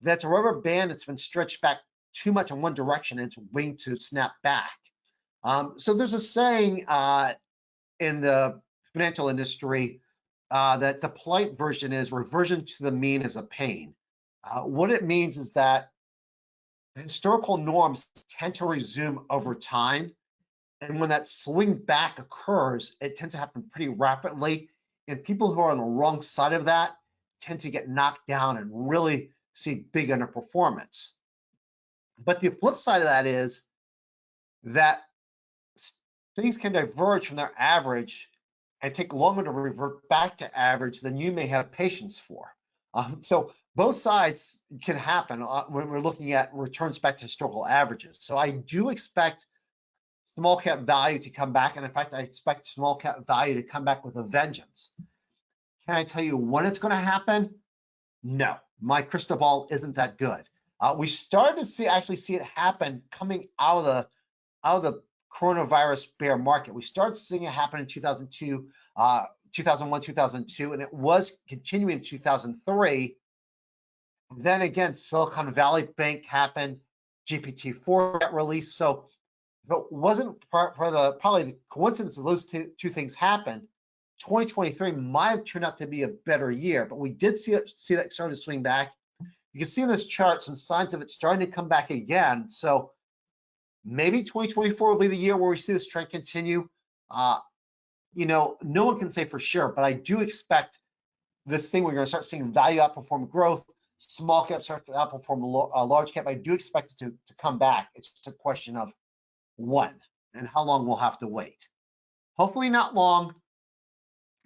That's a rubber band that's been stretched back too much in one direction, and it's waiting to snap back. So there's a saying in the financial industry that the polite version is reversion to the mean is a pain. What it means is that historical norms tend to resume over time. And when that swing back occurs, it tends to happen pretty rapidly. And people who are on the wrong side of that tend to get knocked down and really see big underperformance. But the flip side of that is that things can diverge from their average and take longer to revert back to average than you may have patience for. So both sides can happen when we're looking at returns back to historical averages. So I do expect small cap value to come back, and in fact, I expect small cap value to come back with a vengeance. Can I tell you when it's going to happen? No, my crystal ball isn't that good. We started to actually see it happen coming out of the coronavirus bear market. We started seeing it happen in 2002, 2001, 2002, and it was continuing in 2003. Then again, Silicon Valley Bank happened, GPT-4 got released. So if it wasn't probably the coincidence of those two things happen, 2023 might have turned out to be a better year. But we did see that start to swing back. You can see in this chart some signs of it starting to come back again. So maybe 2024 will be the year where we see this trend continue. No one can say for sure, but I do expect this thing, we're going to start seeing value outperform growth, small cap start to outperform large cap. I do expect it to come back. It's just a question of when and how long we'll have to wait. Hopefully not long,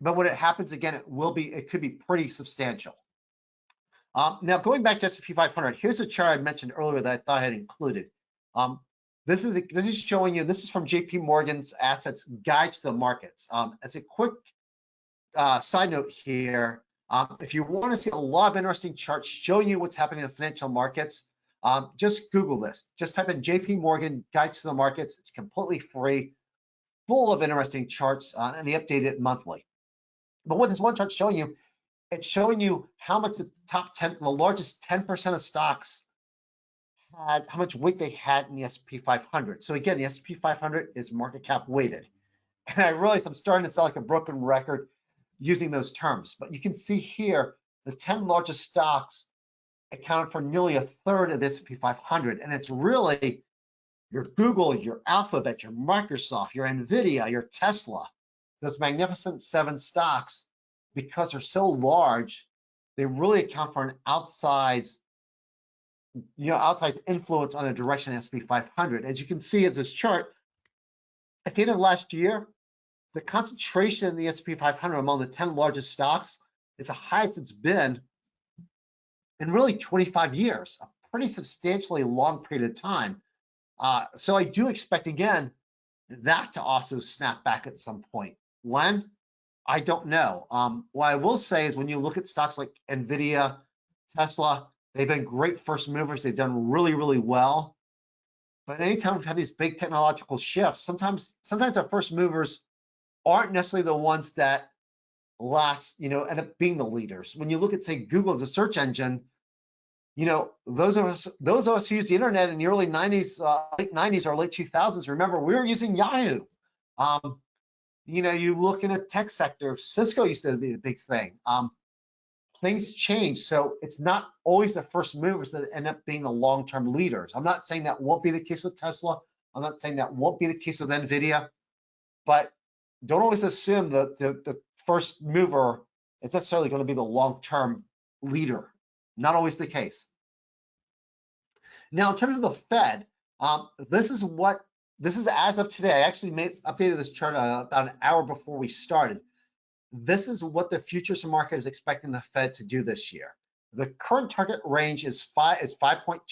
but when it happens again, it could be pretty substantial. Now going back to S&P 500, here's a chart I mentioned earlier that I thought I had included. This is showing you. This is from J.P. Morgan's Assets Guide to the Markets. As a quick side note here, if you want to see a lot of interesting charts showing you what's happening in financial markets, just Google this. Just type in JP Morgan Guide to the Markets. It's completely free, full of interesting charts, and they update it monthly. But what this one chart's showing you, it's showing you how much the top 10, the largest 10% of stocks had, how much weight they had in the S&P 500. So again, the S&P 500 is market cap weighted. And I realize I'm starting to sound like a broken record using those terms, but you can see here, the 10 largest stocks account for nearly a third of the S&P 500. And it's really your Google, your Alphabet, your Microsoft, your Nvidia, your Tesla, those magnificent 7 stocks, because they're so large, they really account for an outsized influence on a direction of the S&P 500. As you can see in this chart, at the end of last year, the concentration in the S&P 500 among the 10 largest stocks is the highest it's been in really 25 years, a pretty substantially long period of time. So I do expect, again, that to also snap back at some point. When? I don't know. What I will say is when you look at stocks like Nvidia, Tesla, they've been great first movers. They've done really, really well. But anytime we've had these big technological shifts, sometimes our first movers aren't necessarily the ones that last, end up being the leaders. When you look at, say, Google as a search engine, those of us who used the internet in the early 90s, late 90s or late 2000s, remember, we were using Yahoo. You look in a tech sector, Cisco used to be a big thing. Things change, so it's not always the first movers that end up being the long-term leaders. I'm not saying that won't be the case with Tesla. I'm not saying that won't be the case with Nvidia, but don't always assume that the first mover is necessarily going to be the long-term leader. Not always the case. Now, in terms of the Fed, this is as of today. I actually updated this chart about an hour before we started. This is what the futures market is expecting the Fed to do this year. The current target range is 5.25%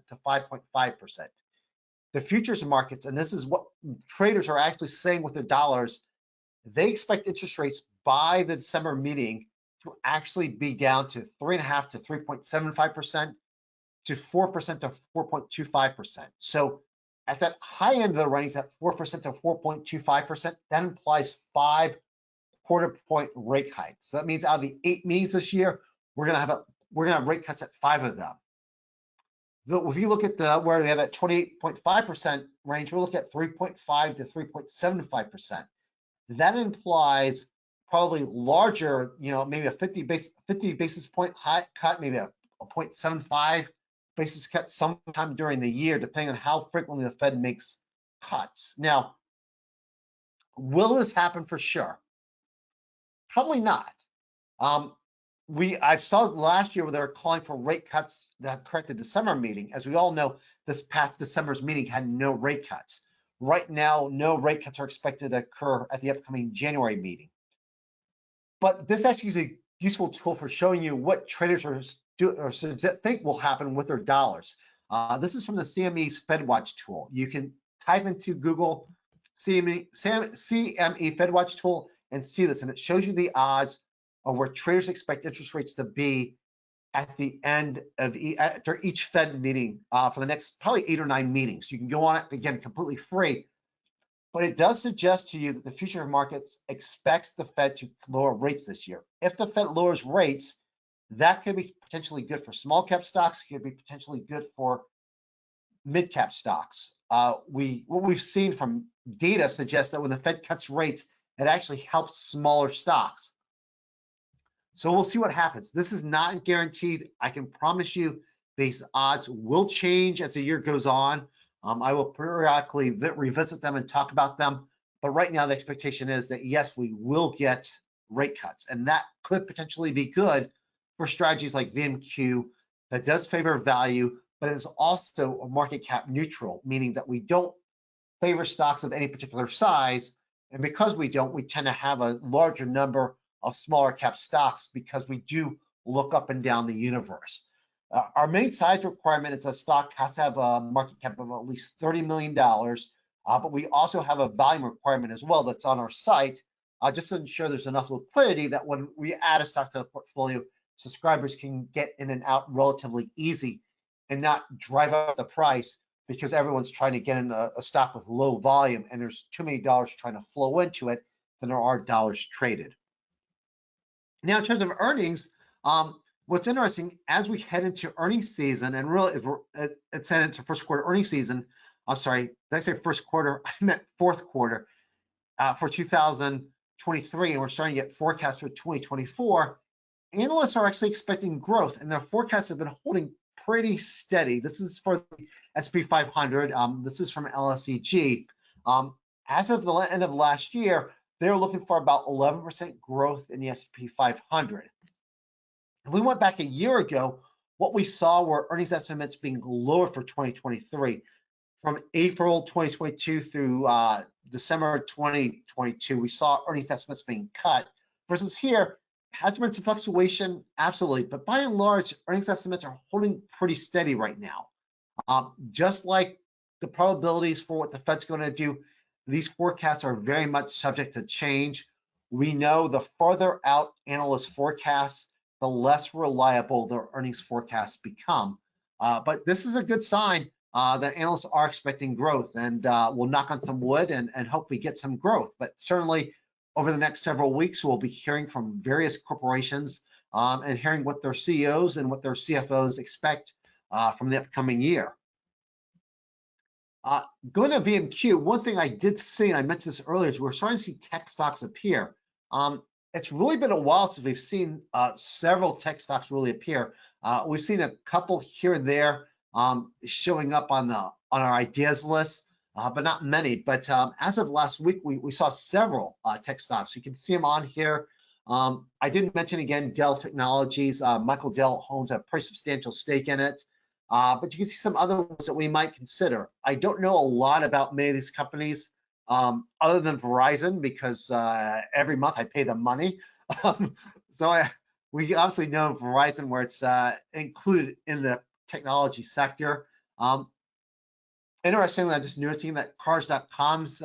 to 5.5%. The futures markets, and this is what traders are actually saying with their dollars, they expect interest rates by the December meeting to actually be down to 3.5% to 3.75%, to 4% to 4.25%. So at that high end of the range, that 4% to 4.25%, that implies 5 quarter-point rate hikes. So that means out of the 8 meetings this year, we're gonna have rate cuts at 5 of them. If you look at where we have that 28.5% range, we're looking at 3.5 to 3.75%. That implies probably larger, maybe a 50 basis point high cut, maybe a 0.75 basis cut sometime during the year, depending on how frequently the Fed makes cuts. Now, will this happen for sure? Probably not. I saw last year where they were calling for rate cuts that occurred at the December meeting. As we all know, this past December's meeting had no rate cuts. Right now, no rate cuts are expected to occur at the upcoming January meeting. But this actually is a useful tool for showing you what traders think will happen with their dollars. This is from the CME's FedWatch tool. You can type into Google CME FedWatch tool and see this, and it shows you the odds of where traders expect interest rates to be at the end of after each Fed meeting for the next probably 8 or 9 meetings. You can go on it, again, completely free. But it does suggest to you that the future markets expects the Fed to lower rates this year. If the Fed lowers rates, that could be potentially good for small cap stocks, could be potentially good for mid cap stocks. What we've seen from data suggests that when the Fed cuts rates, it actually helps smaller stocks. So we'll see what happens. This is not guaranteed. I can promise you these odds will change as the year goes on. I will periodically revisit them and talk about them. But right now, the expectation is that, yes, we will get rate cuts. And that could potentially be good for strategies like VMQ that does favor value, but is also market cap neutral, meaning that we don't favor stocks of any particular size. And because we don't, we tend to have a larger number of smaller cap stocks because we do look up and down the universe. Our main size requirement is a stock has to have a market cap of at least $30 million, but we also have a volume requirement as well that's on our site just to ensure there's enough liquidity that when we add a stock to the portfolio, subscribers can get in and out relatively easy and not drive up the price because everyone's trying to get in a stock with low volume and there's too many dollars trying to flow into it than there are dollars traded. Now, in terms of earnings, what's interesting as we head into earnings season, and really it's headed into first quarter earnings season. I'm sorry, did I say first quarter? I meant fourth quarter for 2023, and we're starting to get forecasts for 2024. Analysts are actually expecting growth, and their forecasts have been holding pretty steady. This is for the S&P 500. This is from LSEG. As of the end of last year, they were looking for about 11% growth in the S&P 500. If we went back a year ago, what we saw were earnings estimates being lower for 2023. From April 2022 through December 2022, we saw earnings estimates being cut. Versus here, has been some fluctuation, absolutely, but by and large, earnings estimates are holding pretty steady right now. Just like the probabilities for what the Fed's going to do, these forecasts are very much subject to change. We know the farther out analyst forecasts, the less reliable their earnings forecasts become. But this is a good sign that analysts are expecting growth, and we'll knock on some wood and hope we get some growth. But certainly over the next several weeks, we'll be hearing from various corporations and hearing what their CEOs and what their CFOs expect from the upcoming year. Going to VMQ, one thing I did see, and I mentioned this earlier, is we're starting to see tech stocks appear. It's really been a while since we've seen several tech stocks really appear. We've seen a couple here and there showing up on our ideas list, but not many. But as of last week, we saw several tech stocks. You can see them on here. I didn't mention again Dell Technologies. Michael Dell owns a pretty substantial stake in it. But you can see some other ones that we might consider. I don't know a lot about many of these companies other than Verizon because every month I pay them money. We obviously know Verizon where it's included in the technology sector. Interestingly, I'm just noticing that Cars.com's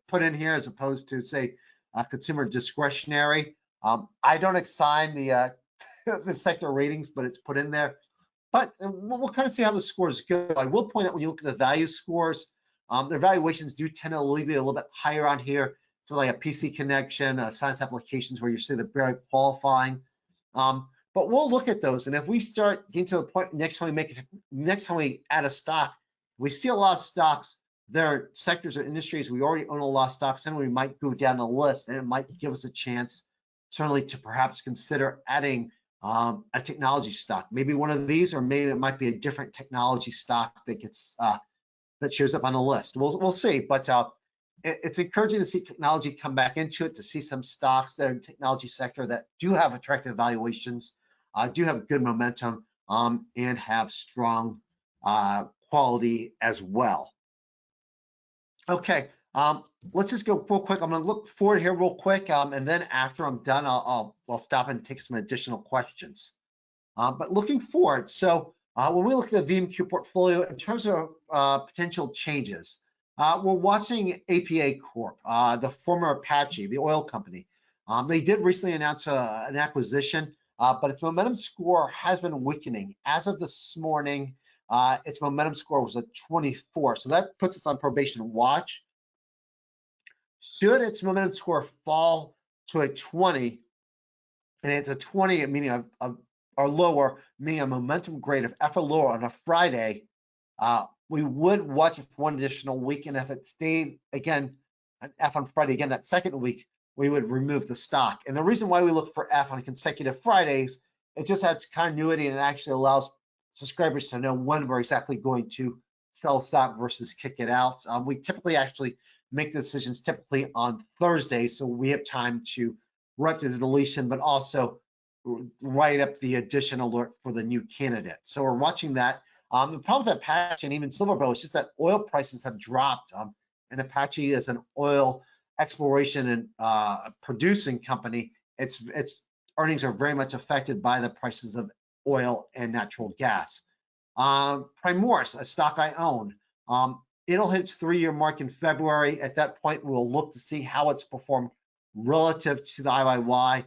put in here as opposed to, say, consumer discretionary. I don't assign the sector ratings, but it's put in there. But we'll kind of see how the scores go. I will point out when you look at the value scores, their valuations do tend to be a little bit higher on here. So like a PC connection, science applications where you see the barely qualifying. But we'll look at those, and if we start getting to a point next time we add a stock, we see a lot of stocks. There are sectors or industries we already own a lot of stocks, and we might go down the list, and it might give us a chance, certainly, to perhaps consider adding a technology stock. Maybe one of these, or maybe it might be a different technology stock that gets that shows up on the list. We'll see, but it's encouraging to see technology come back into it, to see some stocks that are in the technology sector that do have attractive valuations, do have good momentum, and have strong quality as well. Okay, let's just go real quick. I'm going to look forward here real quick, and then after I'm done, I'll stop and take some additional questions. But looking forward, so when we look at the VMQ portfolio in terms of potential changes, we're watching APA Corp, the former Apache, the oil company. They did recently announce an acquisition, but its momentum score has been weakening. As of this morning, its momentum score was a 24, so that puts us on probation watch. Should its momentum score fall to a 20, and it's a 20, meaning or lower, meaning a momentum grade of F or lower on a Friday, we would watch it for one additional week, and if it stayed, again, an F on Friday, again, that second week, we would remove the stock. And the reason why we look for F on consecutive Fridays, it just adds continuity and it actually allows subscribers to know when we're exactly going to sell stock versus kick it out. We typically actually make the decisions typically on Thursday, so we have time to write the deletion, but also write up the addition alert for the new candidate. So we're watching that. The problem with Apache and even Silverbow is just that oil prices have dropped. And Apache is an oil exploration and producing company. Its earnings are very much affected by the prices of oil and natural gas. Primoris, a stock I own, it'll hit its 3-year mark in February. At that point, we'll look to see how it's performed relative to the IYY.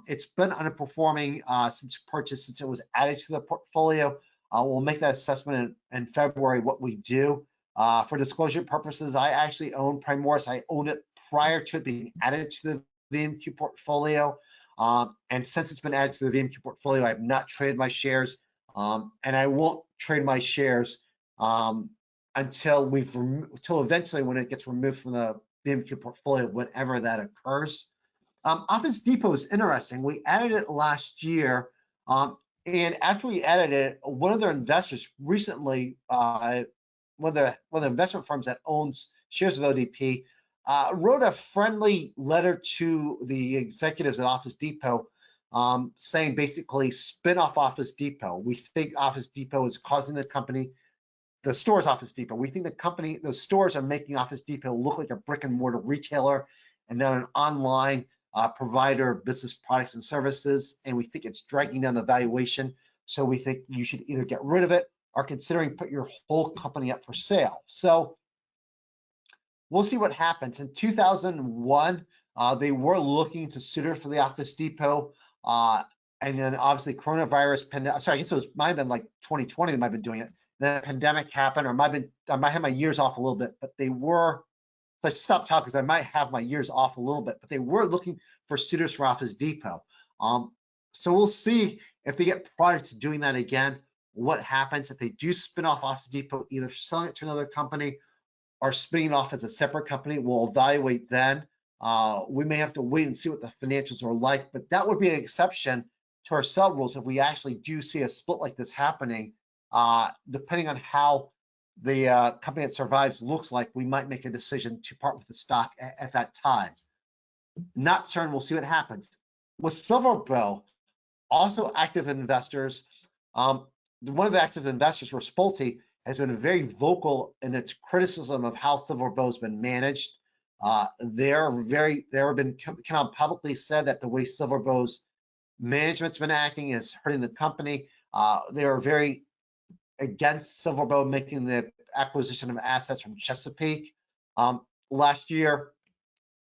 It's been underperforming since purchase, since it was added to the portfolio. We'll make that assessment in February, what we do. For disclosure purposes, I actually own Primoris. I owned it prior to it being added to the VMQ portfolio. And since it's been added to the VMQ portfolio, I have not traded my shares. And I won't trade my shares until eventually when it gets removed from the VMQ portfolio, whenever that occurs. Office Depot is interesting. We added it last year, and after we added it, one of their investors recently, one of the investment firms that owns shares of ODP, wrote a friendly letter to the executives at Office Depot, saying basically spin off Office Depot. We think Office Depot is causing the company, the stores Office Depot. We think the stores are making Office Depot look like a brick and mortar retailer and not an online provider of business products and services, and we think it's dragging down the valuation. So we think you should either get rid of it or considering put your whole company up for sale. So we'll see what happens. In 2001, they were looking to suitor for the Office Depot, and then obviously coronavirus pandemic. Sorry, I guess it might have been like 2020 they might have been doing it. The pandemic happened, or I might have my years off a little bit, but they were. So I stopped talking because I might have my years off a little bit, but they were looking for suitors for Office Depot. So we'll see if they get prior to doing that again, what happens if they do spin off Office Depot, either selling it to another company or spinning it off as a separate company. We'll evaluate then. We may have to wait and see what the financials are like, but that would be an exception to our sell rules if we actually do see a split like this happening. Depending on how the company that survives looks like, we might make a decision to part with the stock at that time. Not certain, we'll see what happens. With Silverbow, also active investors, one of the active investors, Rotblut, has been very vocal in its criticism of how Silverbow has been managed. They've been come out publicly said that the way Silverbow's management's been acting is hurting the company. They are very against Silverbow making the acquisition of assets from Chesapeake last year,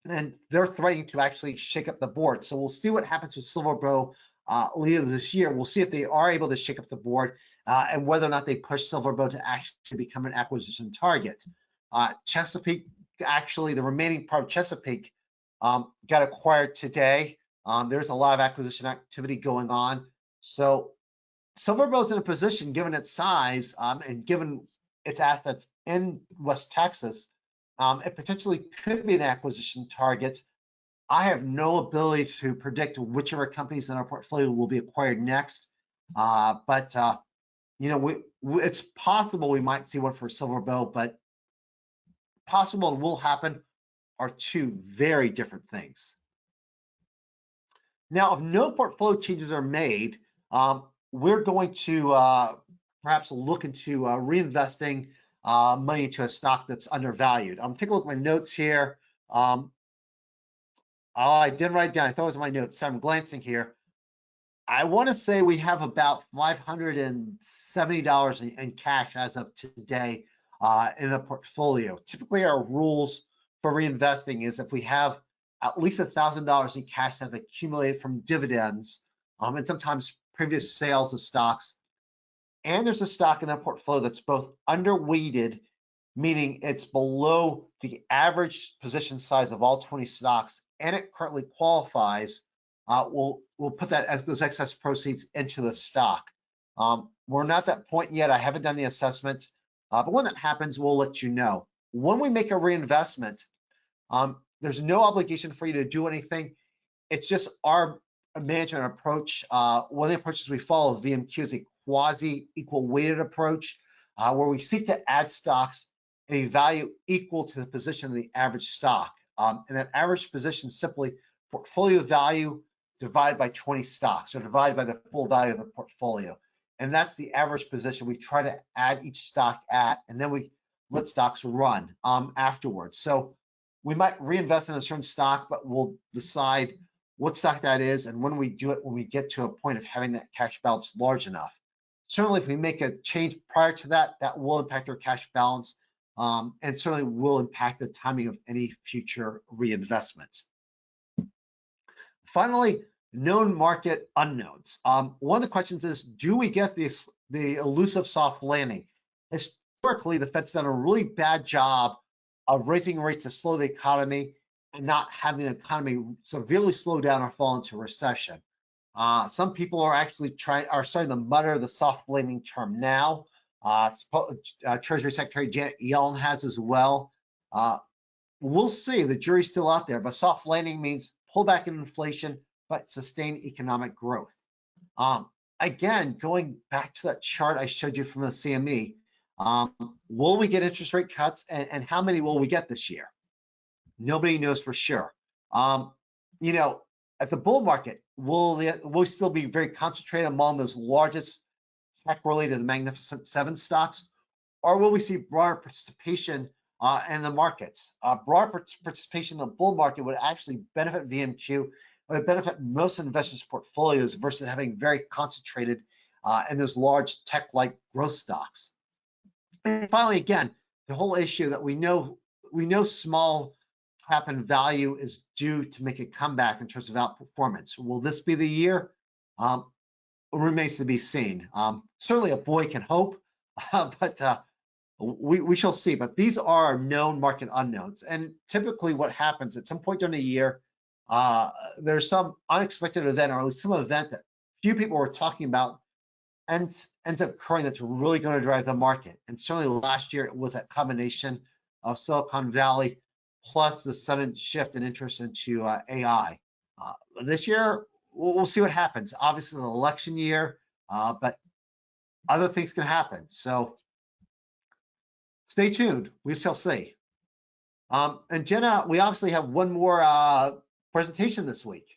and they're threatening to actually shake up the board. So we'll see what happens with Silverbow later this year. We'll see if they are able to shake up the board and whether or not they push Silverbow to actually become an acquisition target. Chesapeake, actually, the remaining part of Chesapeake got acquired today. There's a lot of acquisition activity going on. So Silverbow's in a position, given its size and given its assets in West Texas, it potentially could be an acquisition target. I have no ability to predict which of our companies in our portfolio will be acquired next, but you know, it's possible we might see one for Silverbow, but possible and will happen are two very different things. Now, if no portfolio changes are made, we're going to perhaps look into reinvesting money into a stock that's undervalued. Take a look at my notes here. I didn't write down, I thought it was in my notes, so I'm glancing here. I want to say we have about $570 in cash as of today in the portfolio. Typically, our rules for reinvesting is if we have at least $1,000 in cash that have accumulated from dividends and sometimes previous sales of stocks, and there's a stock in that portfolio that's both underweighted, meaning it's below the average position size of all 20 stocks, and it currently qualifies, we'll put those excess proceeds into the stock. We're not at that point yet. I haven't done the assessment, but when that happens, we'll let you know. When we make a reinvestment, there's no obligation for you to do anything. It's just our management approach. One of the approaches we follow, VMQ, is a quasi-equal weighted approach, where we seek to add stocks at a value equal to the position of the average stock. And that average position is simply portfolio value divided by 20 stocks, or divided by the full value of the portfolio. And that's the average position we try to add each stock at, and then we let stocks run afterwards. So we might reinvest in a certain stock, but we'll decide what stock that is and when we do it, when we get to a point of having that cash balance large enough. Certainly, if we make a change prior to that, that will impact our cash balance, and certainly will impact the timing of any future reinvestment. Finally, known market unknowns. One of the questions is, do we get the elusive soft landing? Historically, the Fed's done a really bad job of raising rates to slow the economy and not having the economy severely slow down or fall into recession. Some people are actually starting to mutter the soft landing term now. Treasury Secretary Janet Yellen has as well. We'll see. The jury's still out there, but soft landing means pullback in inflation, but sustained economic growth. Again, going back to that chart I showed you from the CME, will we get interest rate cuts, and how many will we get this year? Nobody knows for sure. You know, at the bull market, will we still be very concentrated among those largest tech-related Magnificent Seven stocks, or will we see broader participation in the markets? Broad participation in the bull market would actually benefit VMQ, would benefit most investors' portfolios versus having very concentrated in those large tech-like growth stocks. And finally, again, the whole issue that we know small cap and value is due to make a comeback in terms of outperformance. Will this be the year? Remains to be seen. Certainly a boy can hope, but we shall see. But these are known market unknowns. And typically what happens at some point during the year, there's some unexpected event, or at least some event that few people were talking about ends up occurring that's really going to drive the market. And certainly last year it was that combination of Silicon Valley plus the sudden shift in interest into AI. This year, we'll see what happens. Obviously, an election year, but other things can happen. So stay tuned. We shall see. And Jenna, we obviously have one more presentation this week.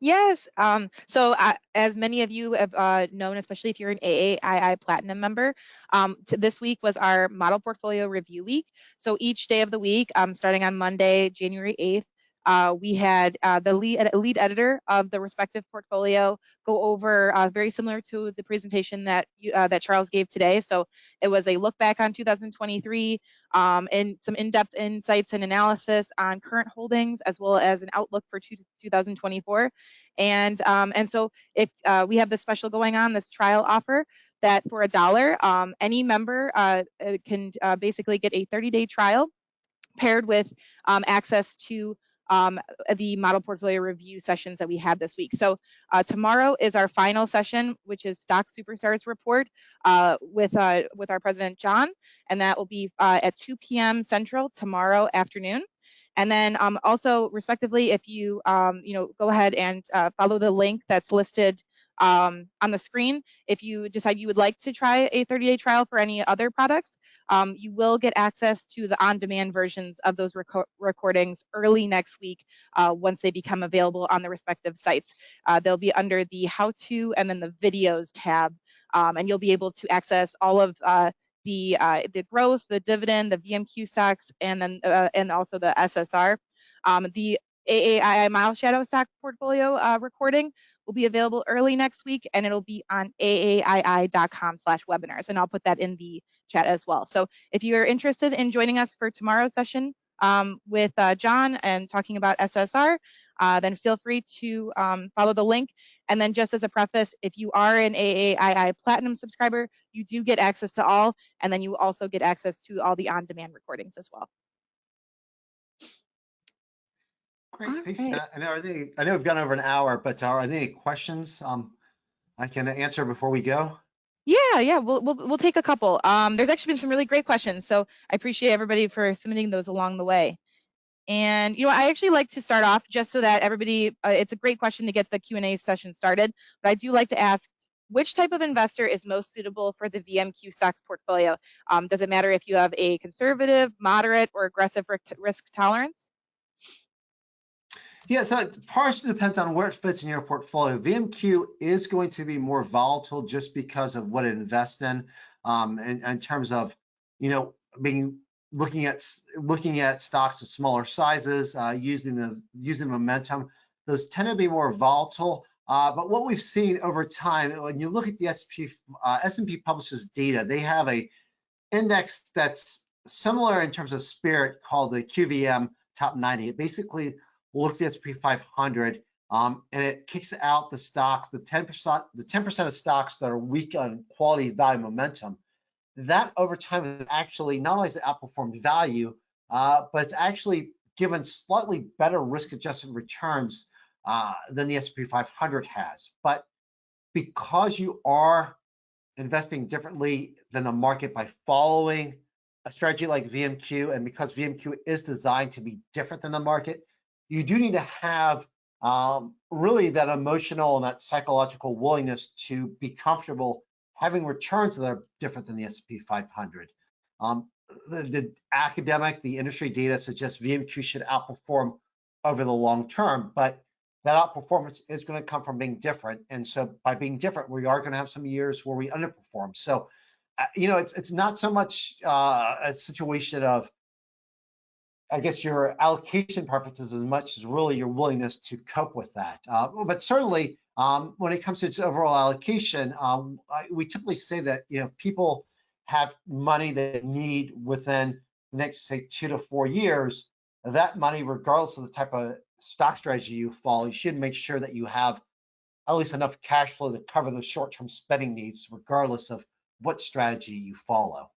Yes. So as many of you have known, especially if you're an AAII Platinum member, this week was our model portfolio review week. So each day of the week, starting on Monday, January 8th, we had the lead editor of the respective portfolio go over very similar to the presentation that that Charles gave today. So it was a look back on 2023 and some in-depth insights and analysis on current holdings, as well as an outlook for 2024. And so if we have this special going on, this trial offer, that for $1, any member can basically get a 30-day trial paired with access to the model portfolio review sessions that we had this week. So tomorrow is our final session, which is Stock Superstars Report with our president, John, and that will be at 2 p.m. Central tomorrow afternoon. And then also, respectively, if you go ahead and follow the link that's listed on the screen, if you decide you would like to try a 30-day trial for any other products, you will get access to the on-demand versions of those recordings early next week once they become available on the respective sites. They'll be under the how-to and then the videos tab, and you'll be able to access all of the growth, the dividend, the VMQ stocks, and then and also the SSR. The AAII Mile Shadow stock portfolio recording will be available early next week, and it'll be on AAII.com/webinars, and I'll put that in the chat as well. So if you're interested in joining us for tomorrow's session with John and talking about SSR, then feel free to follow the link. And then just as a preface, if you are an AAII Platinum subscriber, you do get access to all, and then you also get access to all the on-demand recordings as well. Great, thanks, Jenna. I know we've gone over an hour, but are there any questions I can answer before we go? Yeah, we'll take a couple. There's actually been some really great questions, so I appreciate everybody for submitting those along the way. And I actually like to start off just so that everybody, it's a great question to get the Q&A session started, but I do like to ask, which type of investor is most suitable for the VMQ stocks portfolio? Does it matter if you have a conservative, moderate, or aggressive risk tolerance? Yeah, so it partially depends on where it fits in your portfolio. VMQ is going to be more volatile just because of what it invests in terms of, looking at stocks of smaller sizes, using momentum. Those tend to be more volatile. But what we've seen over time, when you look at the S&P publishes data, they have a index that's similar in terms of spirit called the QVM Top 90. It basically looks at the S&P 500 and it kicks out the stocks, the 10% of stocks that are weak on quality, value, momentum. That over time is actually not only has it outperformed value, but it's actually given slightly better risk-adjusted returns than the S&P 500 has. But because you are investing differently than the market by following a strategy like VMQ, and because VMQ is designed to be different than the market, you do need to have really that emotional and that psychological willingness to be comfortable having returns that are different than the S&P 500. The academic, the industry data suggests VMQ should outperform over the long term, but that outperformance is going to come from being different. And so by being different, we are going to have some years where we underperform. So, it's not so much a situation of, I guess, your allocation preferences as much as really your willingness to cope with that. But certainly, when it comes to its overall allocation, we typically say that people have money they need within the next, say, 2 to 4 years. That money, regardless of the type of stock strategy you follow, you should make sure that you have at least enough cash flow to cover the short-term spending needs, regardless of what strategy you follow.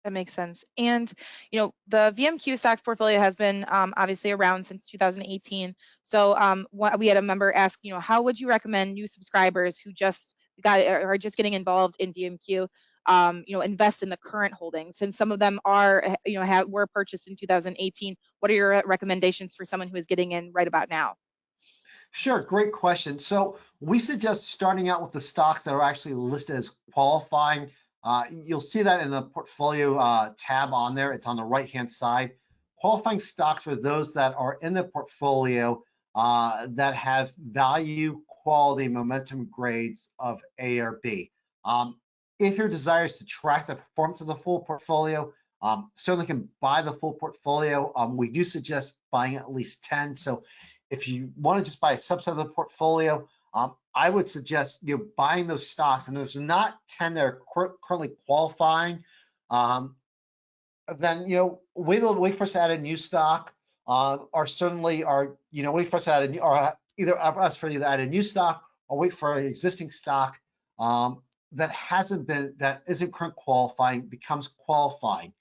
That makes sense. And, the VMQ stocks portfolio has been obviously around since 2018. So we had a member ask, how would you recommend new subscribers who just are just getting involved in VMQ, invest in the current holdings? Since some of them are, were purchased in 2018, what are your recommendations for someone who is getting in right about now? Sure, great question. So we suggest starting out with the stocks that are actually listed as qualifying. You'll see that in the portfolio tab on there. It's on the right-hand side. Qualifying stocks are those that are in the portfolio that have value, quality, momentum grades of A or B. If your desire is to track the performance of the full portfolio, certainly can buy the full portfolio. We do suggest buying at least 10. So if you want to just buy a subset of the portfolio, I would suggest buying those stocks, and there's not 10 that are currently qualifying. Then wait for us to add a new stock, or certainly wait for us to add either of us for you to add a new stock, or wait for an existing stock that isn't current qualifying becomes qualifying.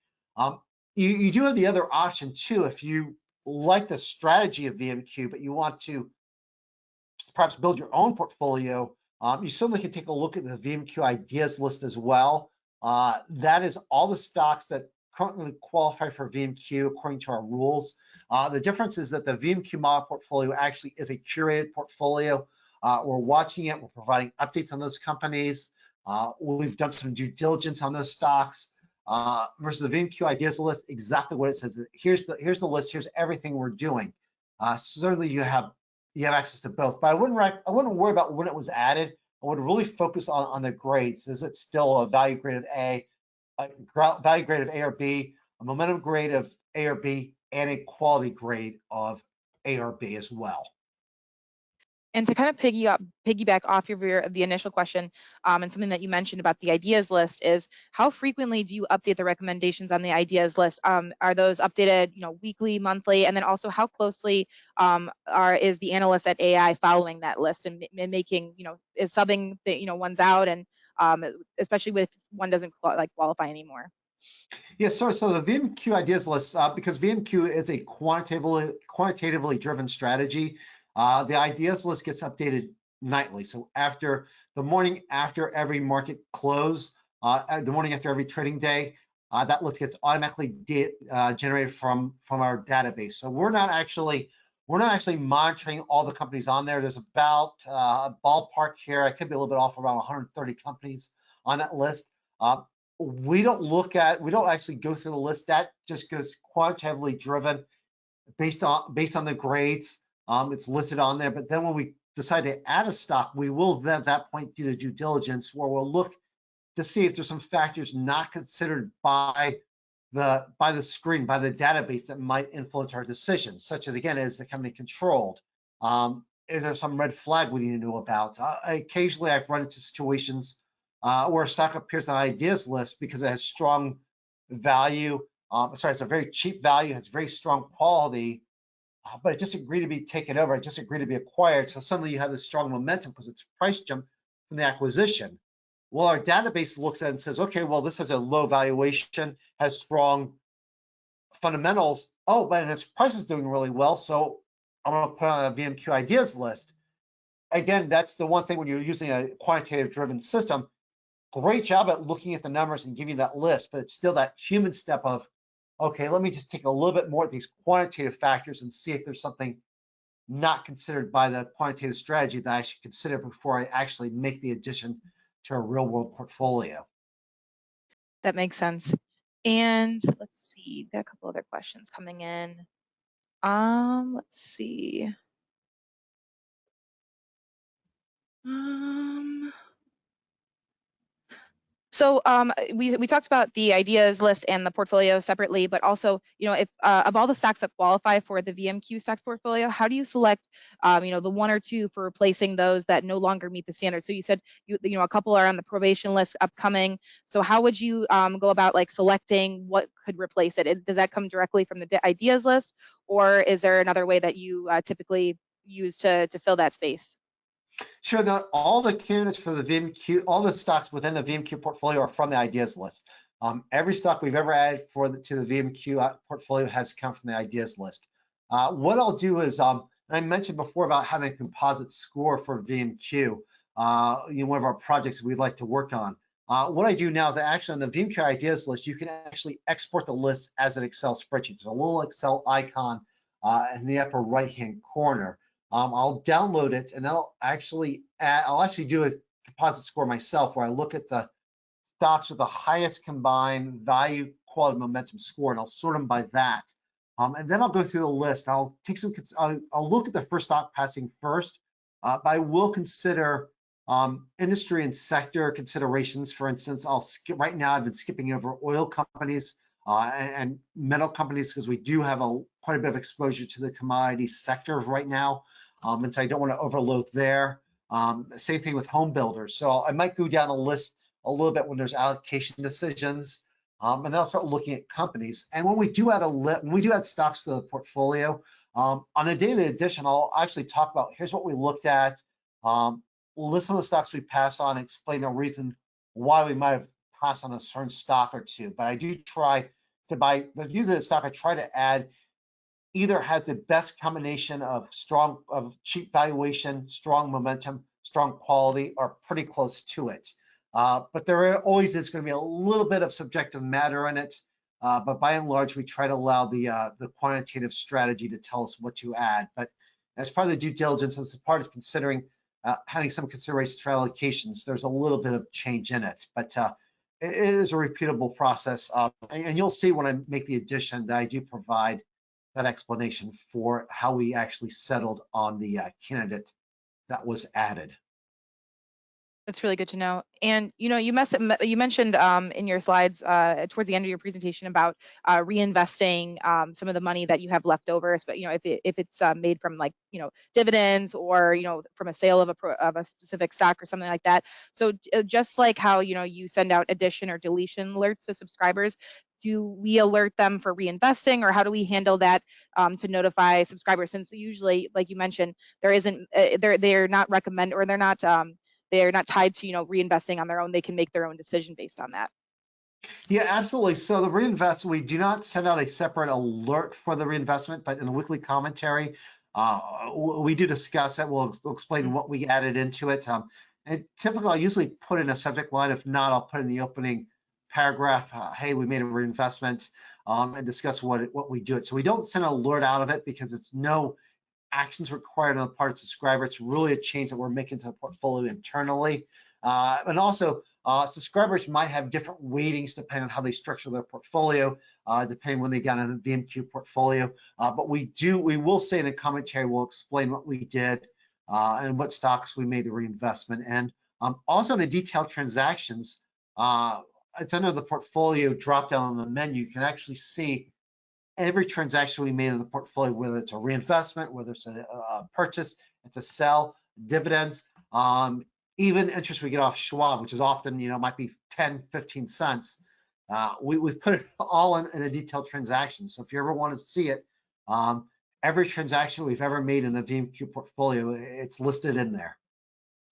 You do have the other option too, if you like the strategy of VMQ, but you want to perhaps build your own portfolio. You certainly can take a look at the VMQ ideas list as well. That is all the stocks that currently qualify for VMQ according to our rules. The difference is that the VMQ model portfolio actually is a curated portfolio. We're watching it. We're providing updates on those companies. We've done some due diligence on those stocks. Versus the VMQ ideas list, exactly what it says. Here's the list. Here's everything we're doing. Certainly, you have access to both, but I wouldn't worry about when it was added. I would really focus on the grades. Is it still a value grade of A, a value grade of A or B, a momentum grade of A or B, and a quality grade of A or B as well? And to kind of piggyback off the initial question, and something that you mentioned about the ideas list is, how frequently do you update the recommendations on the ideas list? Are those updated, weekly, monthly? And then also, how closely is the analyst at AAII following that list and making, is subbing the ones out, and especially if one doesn't qualify anymore? Yes, so the VMQ ideas list, because VMQ is a quantitatively driven strategy. The ideas list gets updated nightly. So the morning after every market close, the morning after every trading day, that list gets automatically generated from our database. So we're not actually monitoring all the companies on there. There's about a ballpark here. I could be a little bit off, around 130 companies on that list. We don't actually go through the list. That just goes quantitatively driven based on the grades. It's listed on there, but then when we decide to add a stock, we will then at that point do the due diligence, where we'll look to see if there's some factors not considered by the database that might influence our decisions, such as, again, is the company controlled? If there's some red flag we need to know about. Occasionally, I've run into situations where a stock appears on the ideas list because it has strong value. It's a very cheap value, has very strong quality, but it just agreed to be taken over. It just agreed to be acquired. So suddenly you have this strong momentum because it's price jump from the acquisition. Well, our database looks at it and says, okay, well, this has a low valuation, has strong fundamentals. Oh, but its price is doing really well. So I'm going to put on a VMQ ideas list. Again, that's the one thing when you're using a quantitative driven system. Great job at looking at the numbers and giving you that list, but it's still that human step of, okay, let me just take a little bit more of these quantitative factors and see if there's something not considered by the quantitative strategy that I should consider before I actually make the addition to a real world portfolio. That makes sense. And let's see, got a couple other questions coming in. Let's see. So we talked about the ideas list and the portfolio separately, but also, if of all the stocks that qualify for the VMQ stocks portfolio, how do you select, the one or two for replacing those that no longer meet the standards? So you said, a couple are on the probation list upcoming. So how would you go about like selecting what could replace it? Does that come directly from the ideas list, or is there another way that you typically use to fill that space? Sure, all the candidates for the VMQ, all the stocks within the VMQ portfolio are from the ideas list. Every stock we've ever added to the VMQ portfolio has come from the ideas list. What I'll do is, I mentioned before about having a composite score for VMQ, one of our projects we'd like to work on. What I do now is actually on the VMQ ideas list, you can actually export the list as an Excel spreadsheet. There's a little Excel icon in the upper right-hand corner. I'll download it and I'll actually do a composite score myself where I look at the stocks with the highest combined value, quality, momentum score, and I'll sort them by that. And then I'll go through the list. I'll look at the first stock passing first, but I will consider industry and sector considerations. For instance, right now I've been skipping over oil companies and metal companies because we do have quite a bit of exposure to the commodity sector right now. And so I don't want to overload there. Same thing with home builders. So I might go down a list a little bit when there's allocation decisions, and then I'll start looking at companies. And when we do add stocks to the portfolio, on the daily edition, I'll actually talk about here's what we looked at, list some of the stocks we pass on, explain a reason why we might have passed on a certain stock or two. But I do try to using the stock, I try to add either has the best combination of cheap valuation, strong momentum, strong quality, or pretty close to it. But there always is going to be a little bit of subjective matter in it. But by and large, we try to allow the quantitative strategy to tell us what to add. But as part of the due diligence, as part of considering having some considerations for allocations, there's a little bit of change in it. But it is a repeatable process. And you'll see when I make the addition that I do provide that explanation for how we actually settled on the candidate that was added. That's really good to know. And you mentioned in your slides towards the end of your presentation about reinvesting some of the money that you have left over, but if it's made from like dividends or from a sale of a specific stock or something like that. So just like how you send out addition or deletion alerts to subscribers, do we alert them for reinvesting, or how do we handle that to notify subscribers? Since usually, like you mentioned, there isn't they're not recommend, or they're not tied to reinvesting on their own. They can make their own decision based on that. Yeah, absolutely. So the reinvestment, we do not send out a separate alert for the reinvestment, but in the weekly commentary, we do discuss it. We'll explain what we added into it. And typically, I usually put in a subject line. If not, I'll put in the opening paragraph, hey, we made a reinvestment, and discuss what we do it. So we don't send an alert out of it because it's no actions required on the part of the subscriber. It's really a change that we're making to the portfolio internally. And also, subscribers might have different weightings depending on how they structure their portfolio, depending when they got in a VMQ portfolio. But we will say in the commentary, we'll explain what we did and what stocks we made the reinvestment. And also in the detailed transactions, it's under the portfolio drop down on the menu. You can actually see every transaction we made in the portfolio, whether it's a reinvestment, whether it's a purchase, it's a sell, dividends, even interest we get off Schwab, which is often, might be 10, 15 cents. We put it all in a detailed transaction. So if you ever want to see it, every transaction we've ever made in the VMQ portfolio, it's listed in there.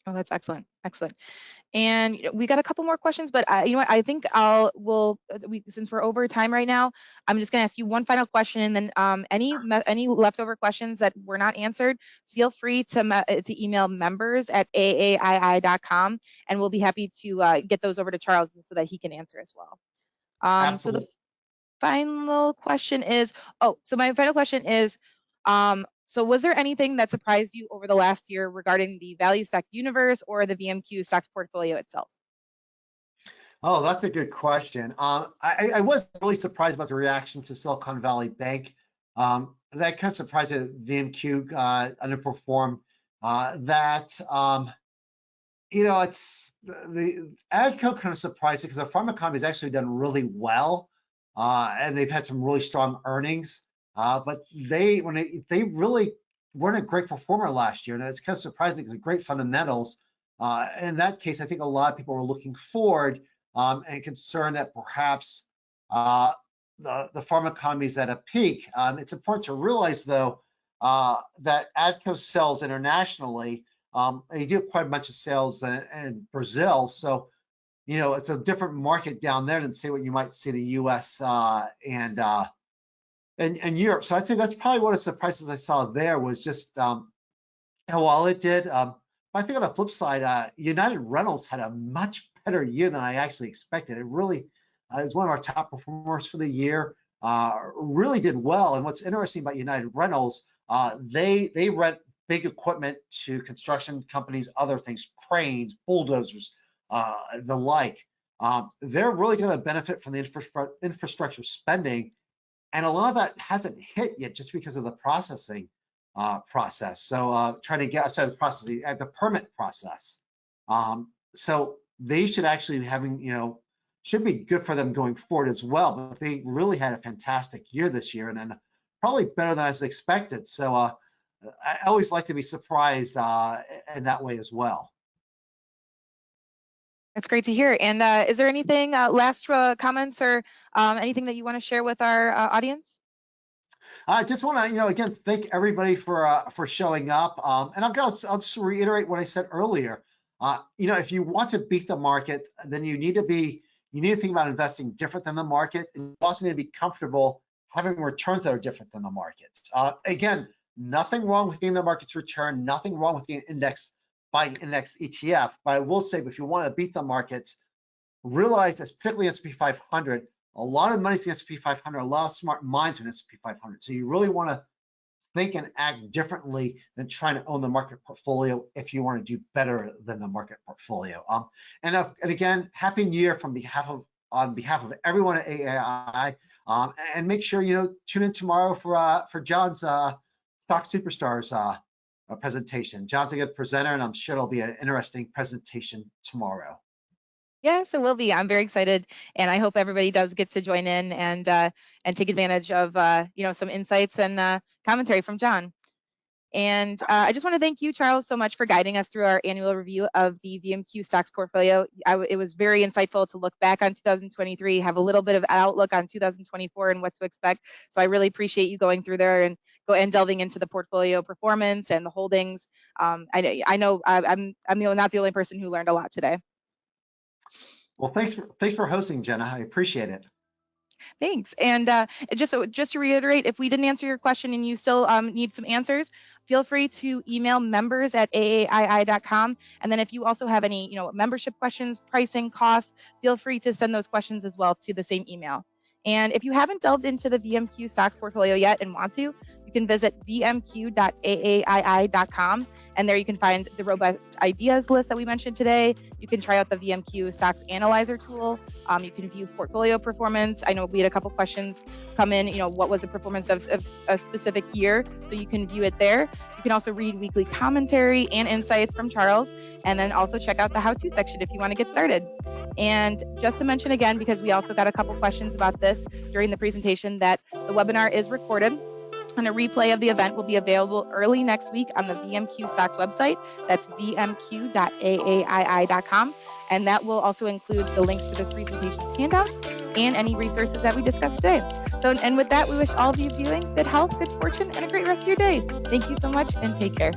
Oh, that's excellent. Excellent. And we got a couple more questions, but you know what? I think since we're over time right now, I'm just going to ask you one final question, and then any leftover questions that were not answered, feel free to email members@aaii.com, and we'll be happy to get those over to Charles so that he can answer as well. So the final question is, my final question is, so was there anything that surprised you over the last year regarding the value stock universe or the VMQ stocks portfolio itself? Oh, that's a good question. I was really surprised about the reaction to Silicon Valley Bank. That kind of surprised me that VMQ underperformed. It's the ADCO kind of surprised because the pharma economy has actually done really well, and they've had some really strong earnings. But they really weren't a great performer last year, and it's kind of surprising because great fundamentals. In that case, I think a lot of people were looking forward and concerned that perhaps the pharma economy is at a peak. It's important to realize, though, that ADCO sells internationally. They do quite a bunch of sales in Brazil, so it's a different market down there than say what you might see in the U.S. and Europe. So I'd say that's probably one of the surprises I saw there was just how well it did. I think on the flip side, United Rentals had a much better year than I actually expected. It really is one of our top performers for the year. Really did well. And what's interesting about United Rentals, they rent big equipment to construction companies, other things, cranes, bulldozers, the like. They're really going to benefit from the infrastructure spending, and a lot of that hasn't hit yet just because of the processing process. So trying to get outside the processing at the permit process. So they should actually be having, should be good for them going forward as well. But they really had a fantastic year this year, and then probably better than I was expected. So I always like to be surprised in that way as well. That's great to hear. And is there anything last comments or anything that you want to share with our audience? I just want to, again, thank everybody for showing up. And I'll just reiterate what I said earlier. If you want to beat the market, then you need to think about investing different than the market, and you also need to be comfortable having returns that are different than the market. Again, nothing wrong with getting the market's return, nothing wrong with getting buying index ETF. But I will say, if you want to beat the markets, realize that particularly S&P 500, a lot of money's in the S&P 500, a lot of smart minds in the S&P 500. So you really want to think and act differently than trying to own the market portfolio if you want to do better than the market portfolio. And again, Happy New Year on behalf of everyone at AAII. And make sure tune in tomorrow for John's Stock Superstars presentation. John's a good presenter, and I'm sure it'll be an interesting presentation tomorrow. Yes, it will be. I'm very excited, and I hope everybody does get to join in and take advantage of some insights and commentary from John. And I just want to thank you, Charles, so much for guiding us through our annual review of the VMQ stocks portfolio. It was very insightful to look back on 2023, have a little bit of outlook on 2024 and what to expect. So I really appreciate you going through there and delving into the portfolio performance and the holdings. I know I'm not the only person who learned a lot today. Well, thanks for hosting, Jenna. I appreciate it. Thanks. And just to reiterate, if we didn't answer your question and you still need some answers, feel free to email members@aaii.com. And then if you also have any membership questions, pricing, costs, feel free to send those questions as well to the same email. And if you haven't delved into the VMQ stocks portfolio yet and want to, you can visit vmq.aaii.com, and there you can find the robust ideas list that we mentioned today. You can try out the VMQ stocks analyzer tool. You can view portfolio performance. I know we had a couple questions come in, what was the performance of a specific year? So you can view it there. You can also read weekly commentary and insights from Charles, and then also check out the how-to section if you want to get started. And just to mention again, because we also got a couple questions about this during the presentation, that the webinar is recorded, and a replay of the event will be available early next week on the VMQ stocks website. That's vmq.aaii.com. And that will also include the links to this presentation's handouts and any resources that we discussed today. So, and with that, we wish all of you viewing good health, good fortune, and a great rest of your day. Thank you so much and take care.